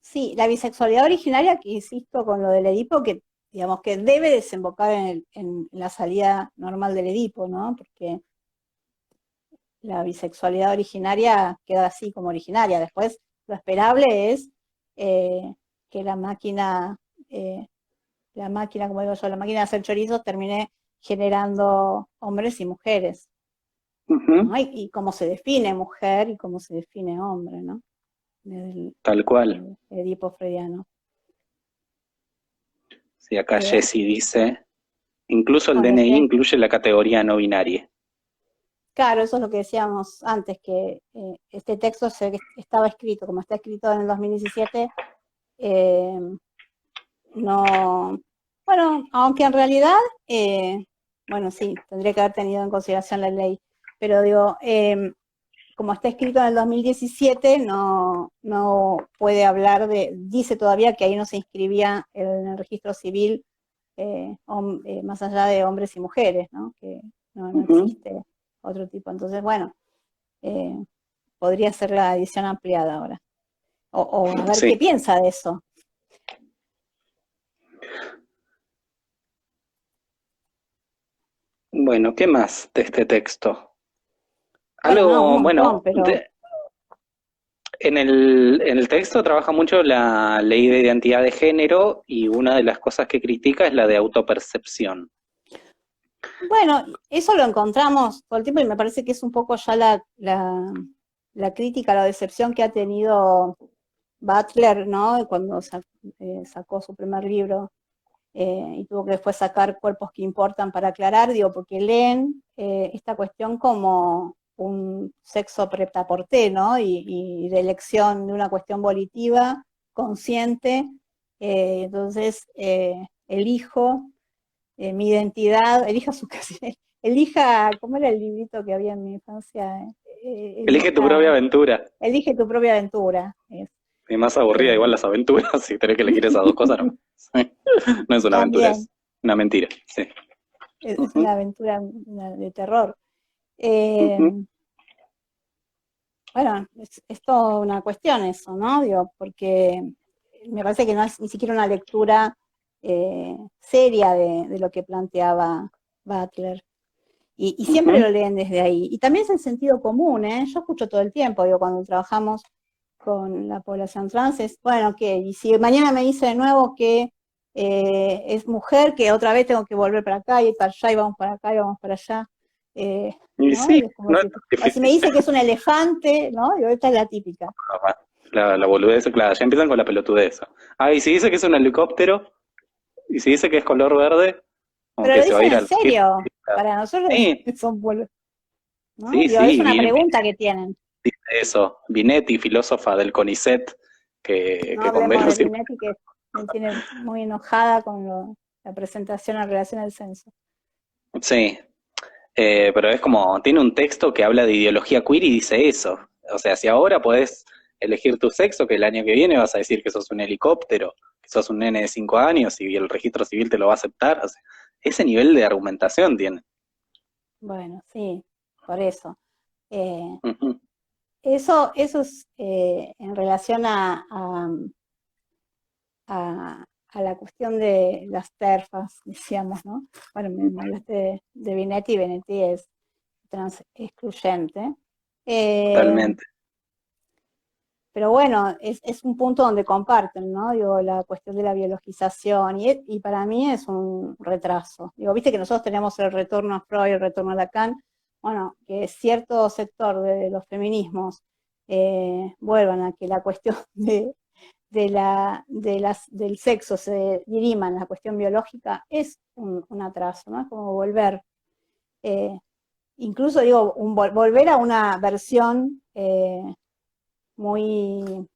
Sí, la bisexualidad originaria, que insisto con lo del Edipo, que digamos que debe desembocar en la salida normal del Edipo, ¿no? Porque la bisexualidad originaria queda así como originaria. Después, lo esperable es que la máquina, como digo yo, la máquina de hacer chorizos termine generando hombres y mujeres, ¿no? Y cómo se define mujer y cómo se define hombre, ¿no? Tal cual. El Edipo freudiano. Sí, acá Jessie dice, incluso el DNI incluye la categoría no binaria. Claro, eso es lo que decíamos antes, que este texto estaba escrito, como está escrito en el 2017, no, bueno, aunque en realidad, bueno, sí, tendría que haber tenido en consideración la ley, pero digo, como está escrito en el 2017, no puede hablar dice todavía que ahí no se inscribía en el registro civil más allá de hombres y mujeres, ¿no? Que no existe otro tipo. Entonces, bueno, podría ser la edición ampliada ahora. O a ver qué piensa de eso. Bueno, ¿qué más de este texto? Algo, bueno, pero... en el texto trabaja mucho la ley de identidad de género y una de las cosas que critica es la de autopercepción. Bueno, eso lo encontramos todo el tiempo y me parece que es un poco ya la crítica, la decepción que ha tenido Butler, ¿no? Cuando sacó su primer libro y tuvo que después sacar Cuerpos que importan para aclarar, digo, porque leen esta cuestión como un sexo prêt-à-porter, ¿no? Y de elección de una cuestión volitiva, consciente, entonces elijo mi identidad, elija, ¿cómo era el librito que había en mi infancia? Elige tu propia aventura. Elige tu propia aventura. Y más aburrida igual las aventuras, si tenés que elegir esas dos cosas, ¿no? No es una aventura, es una mentira, sí. Es una aventura de terror. Bueno, es toda una cuestión eso, ¿no? Digo, porque me parece que no es ni siquiera una lectura seria de lo que planteaba Butler. Y siempre lo leen desde ahí. Y también es el sentido común, ¿eh? Yo escucho todo el tiempo, digo, cuando trabajamos con la población trans, es, bueno, ¿qué? Y si mañana me dice de nuevo que es mujer, que otra vez tengo que volver para acá y para allá, y vamos para acá y vamos para allá. Y ¿no? sí, no o si me dice que es un elefante, ¿no? Digo, esta es la típica. La boludez, claro, ya empiezan con la pelotudez. Ah, y si dice que es un helicóptero, y si dice que es color verde, pero lo dicen en serio, para nosotros son boludos. ¿no? Sí, Digo, sí, es una pregunta que tienen. Dice eso, Binetti, filósofa del CONICET, que con hablemos de Binetti, que me tiene muy enojada con la presentación en relación al censo. Sí, pero es como, tiene un texto que habla de ideología queer y dice eso. O sea, si ahora podés elegir tu sexo, que el año que viene vas a decir que sos un helicóptero, que sos un nene de 5 años y el registro civil te lo va a aceptar. O sea, ese nivel de argumentación tiene. Bueno, sí, por eso. Eso es en relación a la cuestión de las terfas, decíamos, ¿no? Bueno, me hablaste de Binetti, Binetti es trans excluyente. Totalmente. Pero bueno, es un punto donde comparten, ¿no? Digo, la cuestión de la biologización, y para mí es un retraso. Digo, viste que nosotros tenemos el retorno a Freud, el retorno a Lacan, bueno, que cierto sector de los feminismos vuelvan a que la cuestión del sexo se dirima en la cuestión biológica, es un atraso, ¿no? Es como volver, incluso digo, volver a una versión muy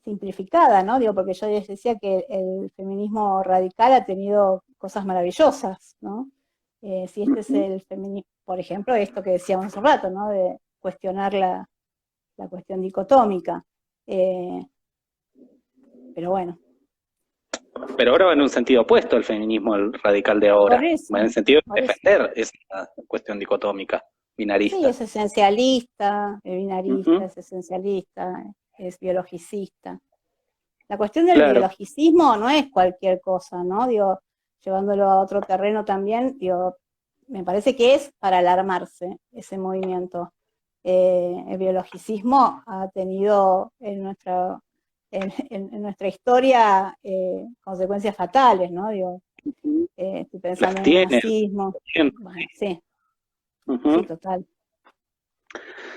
simplificada, ¿no? Digo, porque yo les decía que el feminismo radical ha tenido cosas maravillosas, ¿no? si este es el feminismo, por ejemplo, esto que decíamos hace un rato, ¿no? De cuestionar la cuestión dicotómica. Pero bueno. Pero ahora va en un sentido opuesto al feminismo radical de Por ahora. eso, Va en el sentido de por eso. defender esa cuestión dicotómica, Sí, binarista. es esencialista, es binarista, Ujú, es esencialista, es biologicista. La cuestión del claro. biologicismo no es cualquier cosa, ¿no? Digo, llevándolo a otro terreno también, digo, me parece que es para alarmarse ese movimiento. El biologicismo ha tenido en nuestra historia consecuencias fatales, ¿no? Digo, Ujú. estoy pensando Las en el tiene. nazismo. Bien. Bueno, sí, sí, Ujú. total.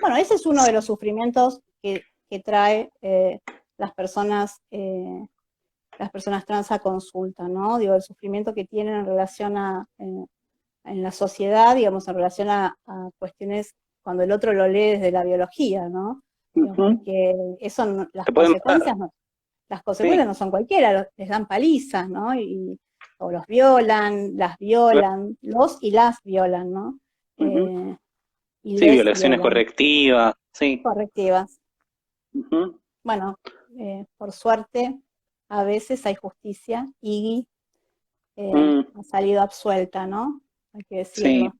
Bueno, ese es uno de los sufrimientos que trae las personas trans a consulta, ¿no? Digo, el sufrimiento que tienen en relación en la sociedad, digamos, en relación a cuestiones cuando el otro lo lee desde la biología, ¿no? Digo, Ujú. porque eso Te pueden matar. las consecuencias Sí. no son cualquiera, les dan palizas, ¿no? O los violan, las violan, los y las violan, ¿no? Ujú. Eh, y Sí, les violaciones violan, correctivas. Sí. correctivas. Ujú. Bueno, por suerte, a veces hay justicia y Mm, ha salido absuelta, ¿no? Hay que sí, decirlo.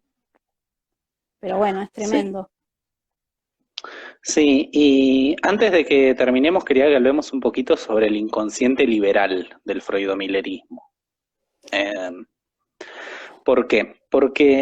Pero bueno, es sí. tremendo. Sí, y antes de que terminemos, quería que hablemos un poquito sobre el inconsciente liberal del freudomillerismo. Eh, ¿Por qué? Porque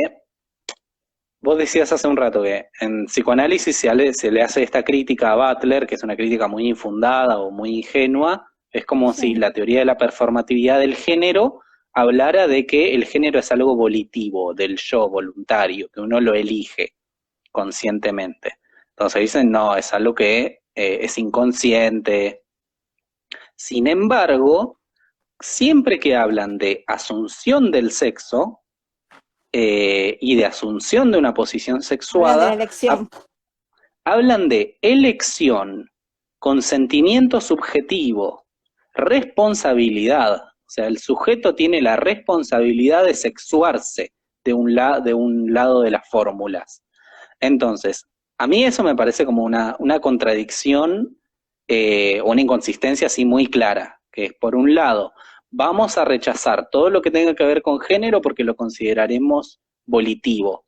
vos decías hace un rato que en psicoanálisis se le hace esta crítica a Butler, que es una crítica muy infundada o muy ingenua. Es como si Sí, la teoría de la performatividad del género hablara de que el género es algo volitivo, del yo voluntario, que uno lo elige conscientemente. Entonces dicen, no, es algo que es inconsciente. Sin embargo, siempre que hablan de asunción del sexo y de asunción de una posición hablan de la sexuada, elección. hablan de elección, consentimiento subjetivo, responsabilidad. O sea, el sujeto tiene la responsabilidad de sexuarse de un lado de las fórmulas. Entonces, a mí eso me parece como una contradicción o una inconsistencia así muy clara, que es por un lado, vamos a rechazar todo lo que tenga que ver con género porque lo consideraremos volitivo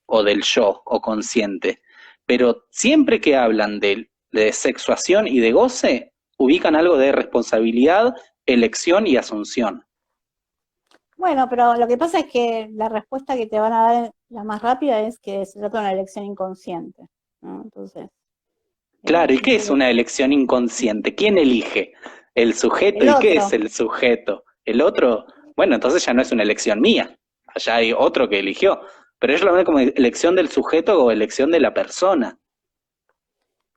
o del yo o consciente, pero siempre que hablan de sexuación y de goce, ubican algo de responsabilidad, elección y asunción. Bueno, pero lo que pasa es que la respuesta que te van a dar la más rápida es que se trata de una elección inconsciente, ¿no? Entonces, Claro, ¿y qué viste es que una elección inconsciente? ¿Quién elige? ¿El sujeto? el ¿Y qué es otro, el sujeto? ¿El otro? Bueno, entonces ya no es una elección mía. Allá hay otro que eligió. Pero ellos lo ven como elección del sujeto o elección de la persona.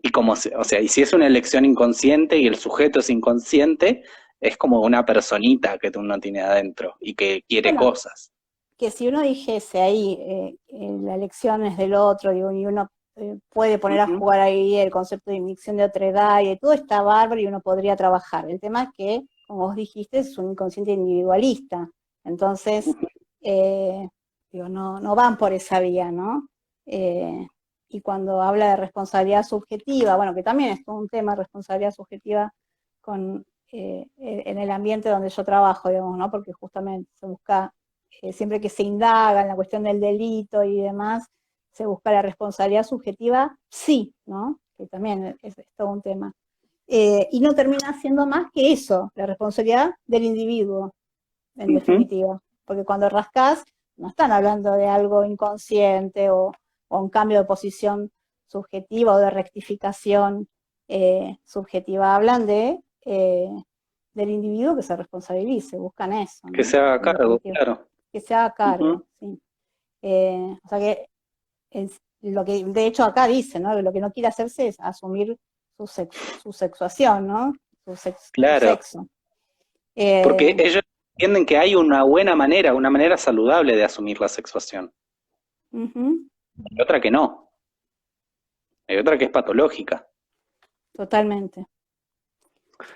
Y como, o sea, y si es una elección inconsciente y el sujeto es inconsciente, es como una personita que uno tiene adentro y que quiere bueno, cosas. que si uno dijese ahí la elección es del otro, digo, y uno puede poner a Ujú, jugar ahí el concepto de inyección de otra edad y todo está bárbaro y uno podría trabajar. El tema es que, como vos dijiste, es un inconsciente individualista. Entonces, ujú, eh, digo, no van por esa vía, ¿no? Eh, y cuando habla de responsabilidad subjetiva, bueno, que también es todo un tema, responsabilidad subjetiva con, en el ambiente donde yo trabajo, digamos, ¿no? Porque justamente se busca siempre que se indaga en la cuestión del delito y demás, se busca la responsabilidad subjetiva, sí, ¿no? Que también es todo un tema. Y no termina siendo más que eso, la responsabilidad del individuo, en ujú. definitiva. Porque cuando rascás, no están hablando de algo inconsciente o un cambio de posición subjetiva o de rectificación subjetiva, hablan del individuo que se responsabilice, buscan eso, Que ¿no? se haga En cargo, definitiva claro. que se haga Ujú, cargo, sí. O sea que es lo que de hecho acá dice, ¿no? Lo que no quiere hacerse es asumir su sexuación, ¿no? Su claro. sexo. Porque Eh, ellos entienden que hay una buena manera, una manera saludable de asumir la sexuación. uh-huh, Hay otra que no. Hay otra que es patológica. totalmente.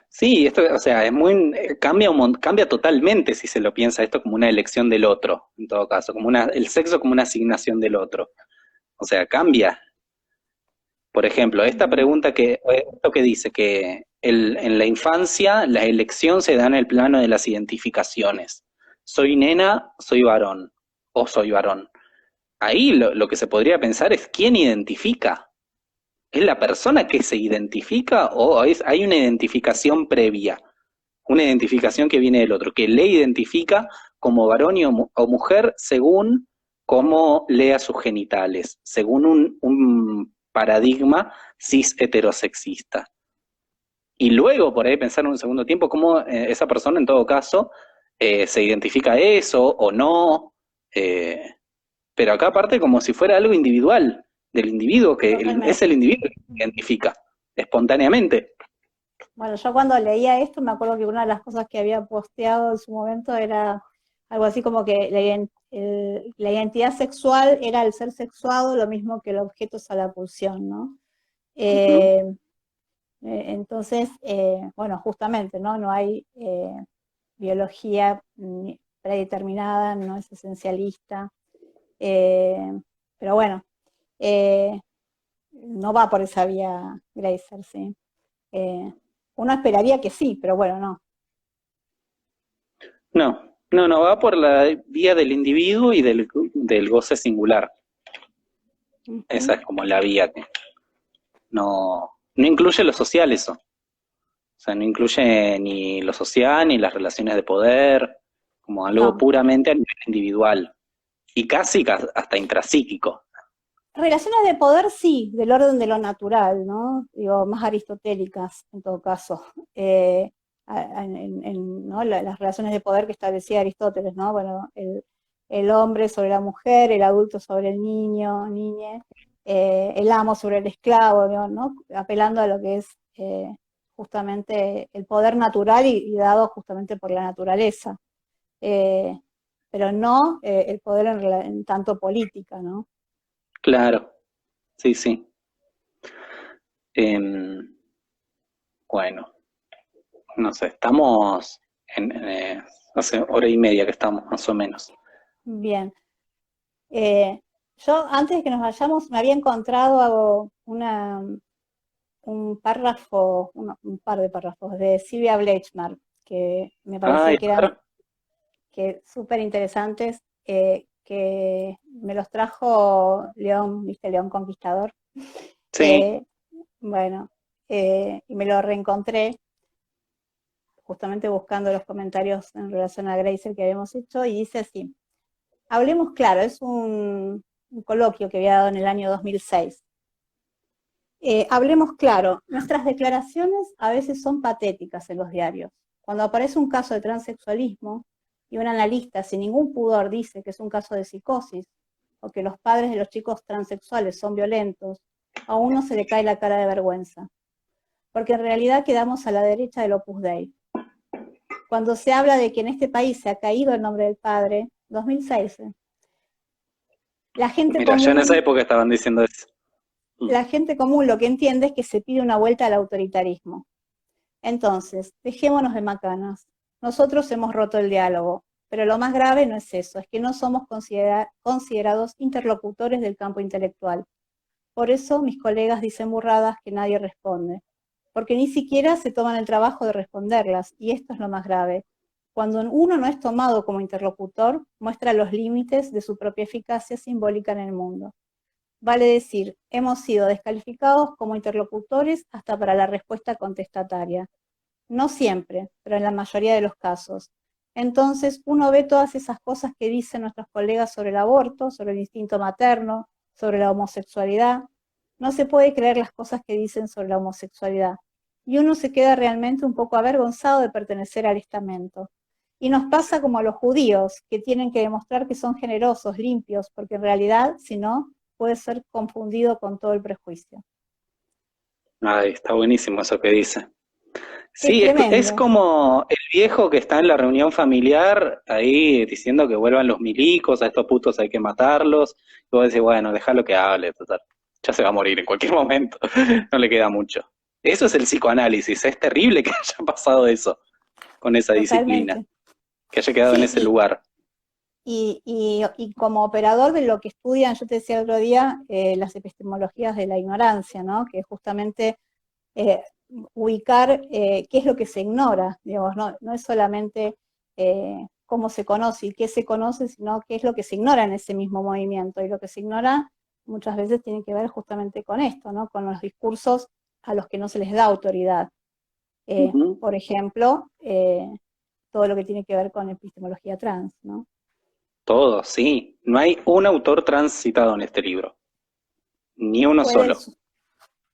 Sí, esto, o sea, es muy, cambia totalmente si se lo piensa esto como una elección del otro, en todo caso, como el sexo como una asignación del otro. O sea, cambia. Por ejemplo, esta Ujú. pregunta esto que dice que en la infancia la elección se da en el plano de las identificaciones. Soy nena, soy varón, o soy varón. Ahí lo que se podría pensar es quién identifica. ¿Es la persona que se identifica o hay una identificación previa? Una identificación que viene del otro, que le identifica como varón o mujer según cómo lea sus genitales, según un paradigma cis heterosexista. Y luego, por ahí, pensar en un segundo tiempo cómo esa persona, en todo caso, se identifica eso o no. eh, pero acá parte como si fuera algo individual, del individuo, que es el Totalmente. individuo que se identifica espontáneamente. Bueno, yo cuando leía esto me acuerdo que una de las cosas que había posteado en su momento era algo así como que la identidad sexual era el ser sexuado, lo mismo que el objeto es a la pulsión, ¿no? Ujú. Eh, entonces, bueno, justamente, ¿no? No hay biología predeterminada, no es esencialista, eh, pero bueno, eh, no va por esa vía Grazer, ¿sí? Eh, uno esperaría que sí, pero bueno, no. No, va por la vía del individuo y del goce singular. Esa Ujú. es como la vía que no incluye lo social eso. O sea, no incluye ni lo social ni las relaciones de poder, como algo No. puramente a nivel individual y casi hasta intrapsíquico. Relaciones de poder sí, del orden de lo natural, ¿no? Digo, más aristotélicas en todo caso. ¿No? Las relaciones de poder que establecía Aristóteles, ¿no? Bueno, el hombre sobre la mujer, el adulto sobre el niño, niñe, el amo sobre el esclavo, ¿no? Apelando a lo que es justamente el poder natural y dado justamente por la naturaleza. Eh, pero no el poder en tanto política, ¿no? Claro, sí, sí. Em, bueno, no sé, estamos hace hora y media que estamos, más o menos. Bien. Eh, yo antes de que nos vayamos me había encontrado un párrafo, un par de párrafos de Sylvia Bleichmark que me parecía Ay, que eran que súper interesantes, que me los trajo León, ¿viste? León Conquistador. sí, Eh, bueno, y me lo reencontré justamente buscando los comentarios en relación a Grazer que habíamos hecho y dice así. Hablemos claro, es un coloquio que había dado en el año 2006. Hablemos claro, nuestras declaraciones a veces son patéticas en los diarios. Cuando aparece un caso de transexualismo y un analista sin ningún pudor dice que es un caso de psicosis o que los padres de los chicos transexuales son violentos, a uno se le cae la cara de vergüenza, porque en realidad quedamos a la derecha del Opus Dei. Cuando se habla de que en este país se ha caído el nombre del padre, 2006, la gente mira, ya en esa común época estaban diciendo eso. Mm. la gente común lo que entiende es que se pide una vuelta al autoritarismo. Entonces, dejémonos de macanas. Nosotros hemos roto el diálogo, pero lo más grave no es eso, es que no somos considerados interlocutores del campo intelectual. Por eso mis colegas dicen burradas que nadie responde, porque ni siquiera se toman el trabajo de responderlas, y esto es lo más grave. Cuando uno no es tomado como interlocutor, muestra los límites de su propia eficacia simbólica en el mundo. Vale decir, hemos sido descalificados como interlocutores hasta para la respuesta contestataria. No siempre, pero en la mayoría de los casos. Entonces uno ve todas esas cosas que dicen nuestros colegas sobre el aborto, sobre el instinto materno, sobre la homosexualidad. No se puede creer las cosas que dicen sobre la homosexualidad. Y uno se queda realmente un poco avergonzado de pertenecer al estamento. Y nos pasa como a los judíos, que tienen que demostrar que son generosos, limpios, porque en realidad, si no, puede ser confundido con todo el prejuicio. Ay, está buenísimo eso que dice. Es Sí, es tremendo. como el viejo que está en la reunión familiar ahí diciendo que vuelvan los milicos, a estos putos hay que matarlos. Y vos decís, bueno, déjalo que hable, total. Ya se va a morir en cualquier momento, no le queda mucho. Eso es el psicoanálisis, es terrible que haya pasado eso con esa disciplina, Totalmente. que haya quedado en ese Sí, lugar. y como operador de lo que estudian, yo te decía el otro día, las epistemologías de la ignorancia, ¿no? Que justamente eh, ubicar qué es lo que se ignora, digamos, no es solamente cómo se conoce y qué se conoce, sino qué es lo que se ignora en ese mismo movimiento. Y lo que se ignora muchas veces tiene que ver justamente con esto, ¿no? Con los discursos a los que no se les da autoridad. Ujú. Por ejemplo, todo lo que tiene que ver con epistemología trans, ¿no? Todo, sí. No hay un autor trans citado en este libro, ni uno Puede, solo.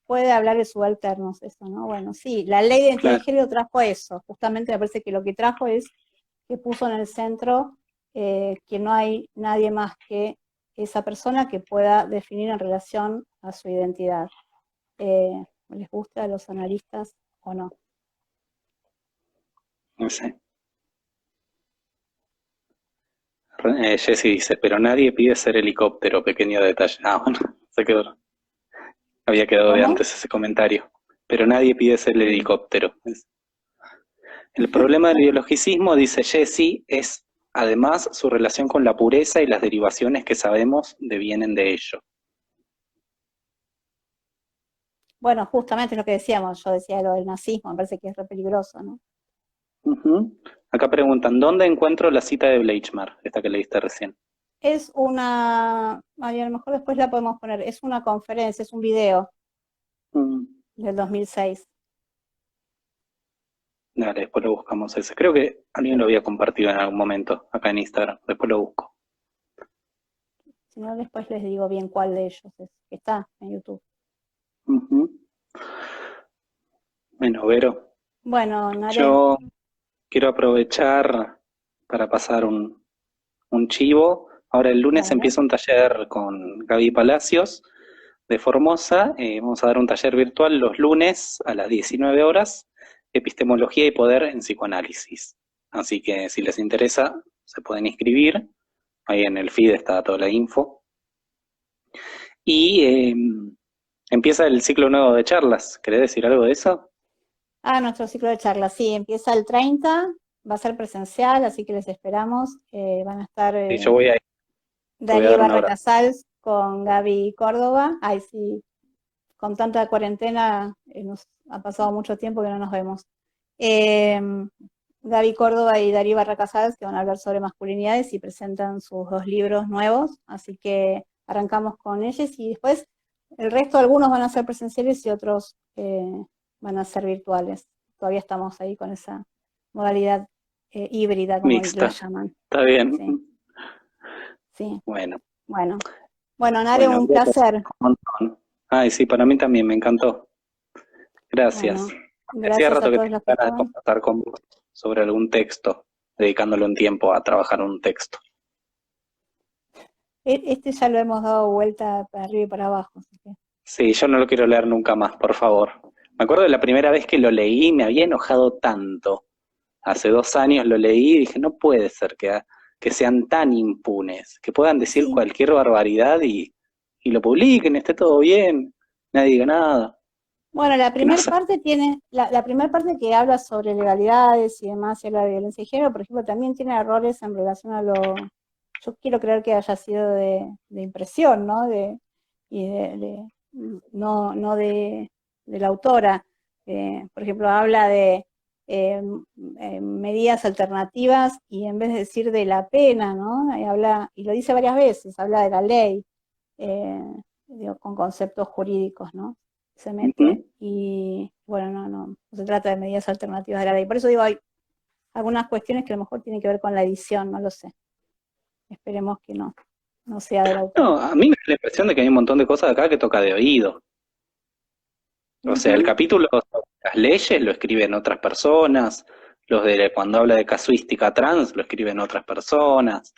puede hablar de subalternos, eso, ¿no? Bueno, sí, la ley de identidad de Claro. género trajo eso. Justamente me parece que lo que trajo es que puso en el centro que no hay nadie más que esa persona que pueda definir en relación a su identidad. ¿Les gusta a los analistas o no? No sé. Jesse dice, pero nadie pide ser helicóptero, pequeño detalle. Ah, bueno, se quedó. Había quedado de ¿Cómo? antes ese comentario. Pero nadie pide ser el helicóptero. El problema del biologicismo, dice Jesse, es además su relación con la pureza y las derivaciones que sabemos devienen de ello. Bueno, justamente es lo que decíamos, yo decía lo del nazismo, me parece que es re peligroso, ¿no? Ujú. Acá preguntan, ¿dónde encuentro la cita de Bleichmar? Esta que leíste recién. Es una, ay, a lo mejor después la podemos poner, es una conferencia, es un video Mm, del 2006. Dale, después lo buscamos ese. Creo que alguien lo había compartido en algún momento acá en Instagram. Después lo busco. Si no, después les digo bien cuál de ellos es, que está en YouTube. Ujú. Bueno, Vero, Bueno, Nare, yo quiero aprovechar para pasar un chivo. Ahora el lunes dale. empieza un taller con Gaby Palacios de Formosa. Vamos a dar un taller virtual los lunes a las 19 horas, Epistemología y Poder en Psicoanálisis. Así que si les interesa, se pueden inscribir. Ahí en el feed está toda la info. Y empieza el ciclo nuevo de charlas. ¿Querés decir algo de eso? Ah, nuestro ciclo de charlas, sí, empieza el 30, va a ser presencial, así que les esperamos. Van a estar Sí, yo voy a ir, te voy a Darío dar un Barra abrazo. Casals con Gaby Córdoba. Ay, sí, con tanta cuarentena nos ha pasado mucho tiempo que no nos vemos. Eh, Gaby Córdoba y Darío Barra Casals que van a hablar sobre masculinidades y presentan sus dos libros nuevos, así que arrancamos con ellos y después el resto, algunos van a ser presenciales y otros van a ser virtuales. Todavía estamos ahí con esa modalidad híbrida, como la Mixta. llaman. Está bien. Sí, sí. Bueno, Bueno, bueno, Nare, bueno, un gracias placer. un montón. Ay, sí, para mí también me encantó. Gracias. Bueno, Hacía gracias a rato que todos tenía los que ganas de estaban. conversar con vos sobre algún texto, dedicándole un tiempo a trabajar un texto. Este ya lo hemos dado vuelta para arriba y para abajo, así que Sí, yo no lo quiero leer nunca más, por favor. Me acuerdo de la primera vez que lo leí, me había enojado tanto. Hace 2 años lo leí y dije, no puede ser que sean tan impunes, que puedan decir sí. cualquier barbaridad y lo publiquen, esté todo bien, nadie diga nada. Bueno, la Que no primera sé. parte tiene, la primera parte que habla sobre legalidades y demás, y habla de violencia de género, por ejemplo, también tiene errores en relación a lo, yo quiero creer que haya sido de impresión, ¿no? Y no de la autora. Por ejemplo, habla de medidas alternativas y en vez de decir de la pena, ¿no? Habla, y lo dice varias veces, habla de la ley, eh, digo, con conceptos jurídicos, ¿no? Se mete Ujú. y bueno, no se trata de medidas alternativas de la ley. Por eso digo, hay algunas cuestiones que a lo mejor tienen que ver con la edición, no lo sé. Esperemos que no sea del autor. No, a mí me da la impresión de que hay un montón de cosas acá que toca de oído. O sea, el Ujú. capítulo sobre las leyes lo escriben otras personas, los de cuando habla de casuística trans lo escriben otras personas.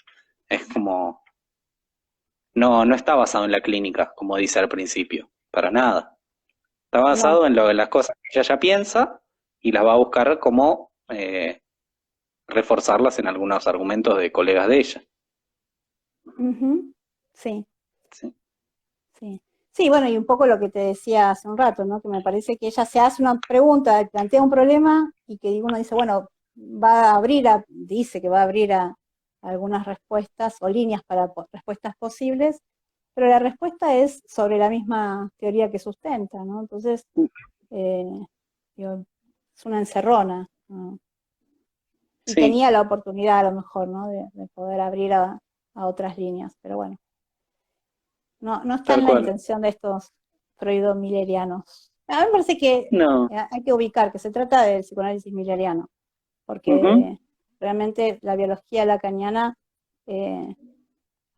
Es como, no está basado en la clínica, como dice al principio, para nada. Está No. basado en las cosas que ella ya piensa y las va a buscar como reforzarlas en algunos argumentos de colegas de ella. Ujú. Sí, Sí. sí. Sí, bueno, y un poco lo que te decía hace un rato, ¿no? Que me parece que ella se hace una pregunta, plantea un problema y que uno dice, bueno, dice que va a abrir a algunas respuestas o líneas para respuestas posibles, pero la respuesta es sobre la misma teoría que sustenta, ¿no? Entonces, eh, digo, es una encerrona, ¿no? Y Sí, tenía la oportunidad a lo mejor, ¿no? De poder abrir a otras líneas, pero bueno. No está tal en la cual. intención de estos freudo-millerianos. A mí me parece que No. hay que ubicar que se trata del psicoanálisis milleriano, Ujú. porque realmente la biología lacaniana eh,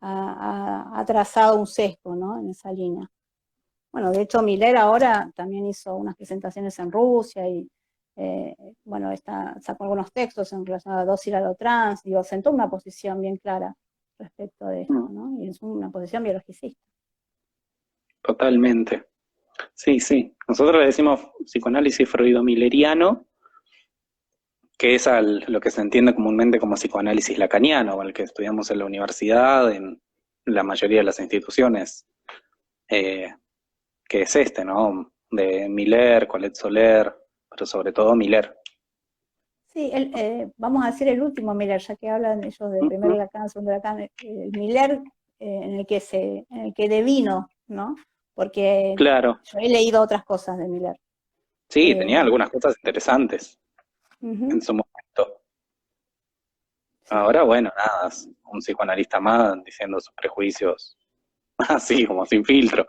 ha trazado un sesgo, ¿no? En esa línea. Bueno, de hecho Miller ahora también hizo unas presentaciones en Rusia y bueno, sacó algunos textos en relación a dos trans, digo, sentó una posición bien clara respecto de esto, Mm, ¿no? Y es una posición biologicista. totalmente. Sí, sí. Nosotros le decimos psicoanálisis freudo-milleriano, que es lo que se entiende comúnmente como psicoanálisis lacaniano, o el que estudiamos en la universidad, en la mayoría de las instituciones, eh, que es este, ¿no? De Miller, Colette Soler, pero sobre todo Miller. Sí, vamos a decir el último Miller, ya que hablan ellos de primer Ujú. Lacan, segundo Lacan, el Miller en el que devino, ¿no? Porque Claro, yo he leído otras cosas de Miller. sí, Eh, tenía algunas cosas interesantes en Ujú, su momento. sí, Ahora, bueno, nada, es un psicoanalista más diciendo sus prejuicios así, como sin filtro,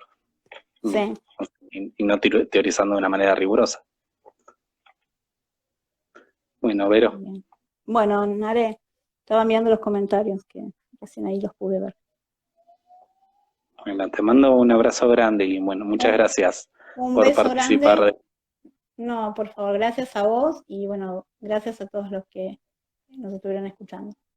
mm, sí. y no teorizando de una manera rigurosa. Bueno, Vero, Bien. Bueno, Nare, estaba mirando los comentarios que recién ahí los pude ver. bueno, te mando un abrazo grande y bueno, muchas Un, gracias un por beso participar grande. de No, por favor, gracias a vos y bueno, gracias a todos los que nos estuvieron escuchando.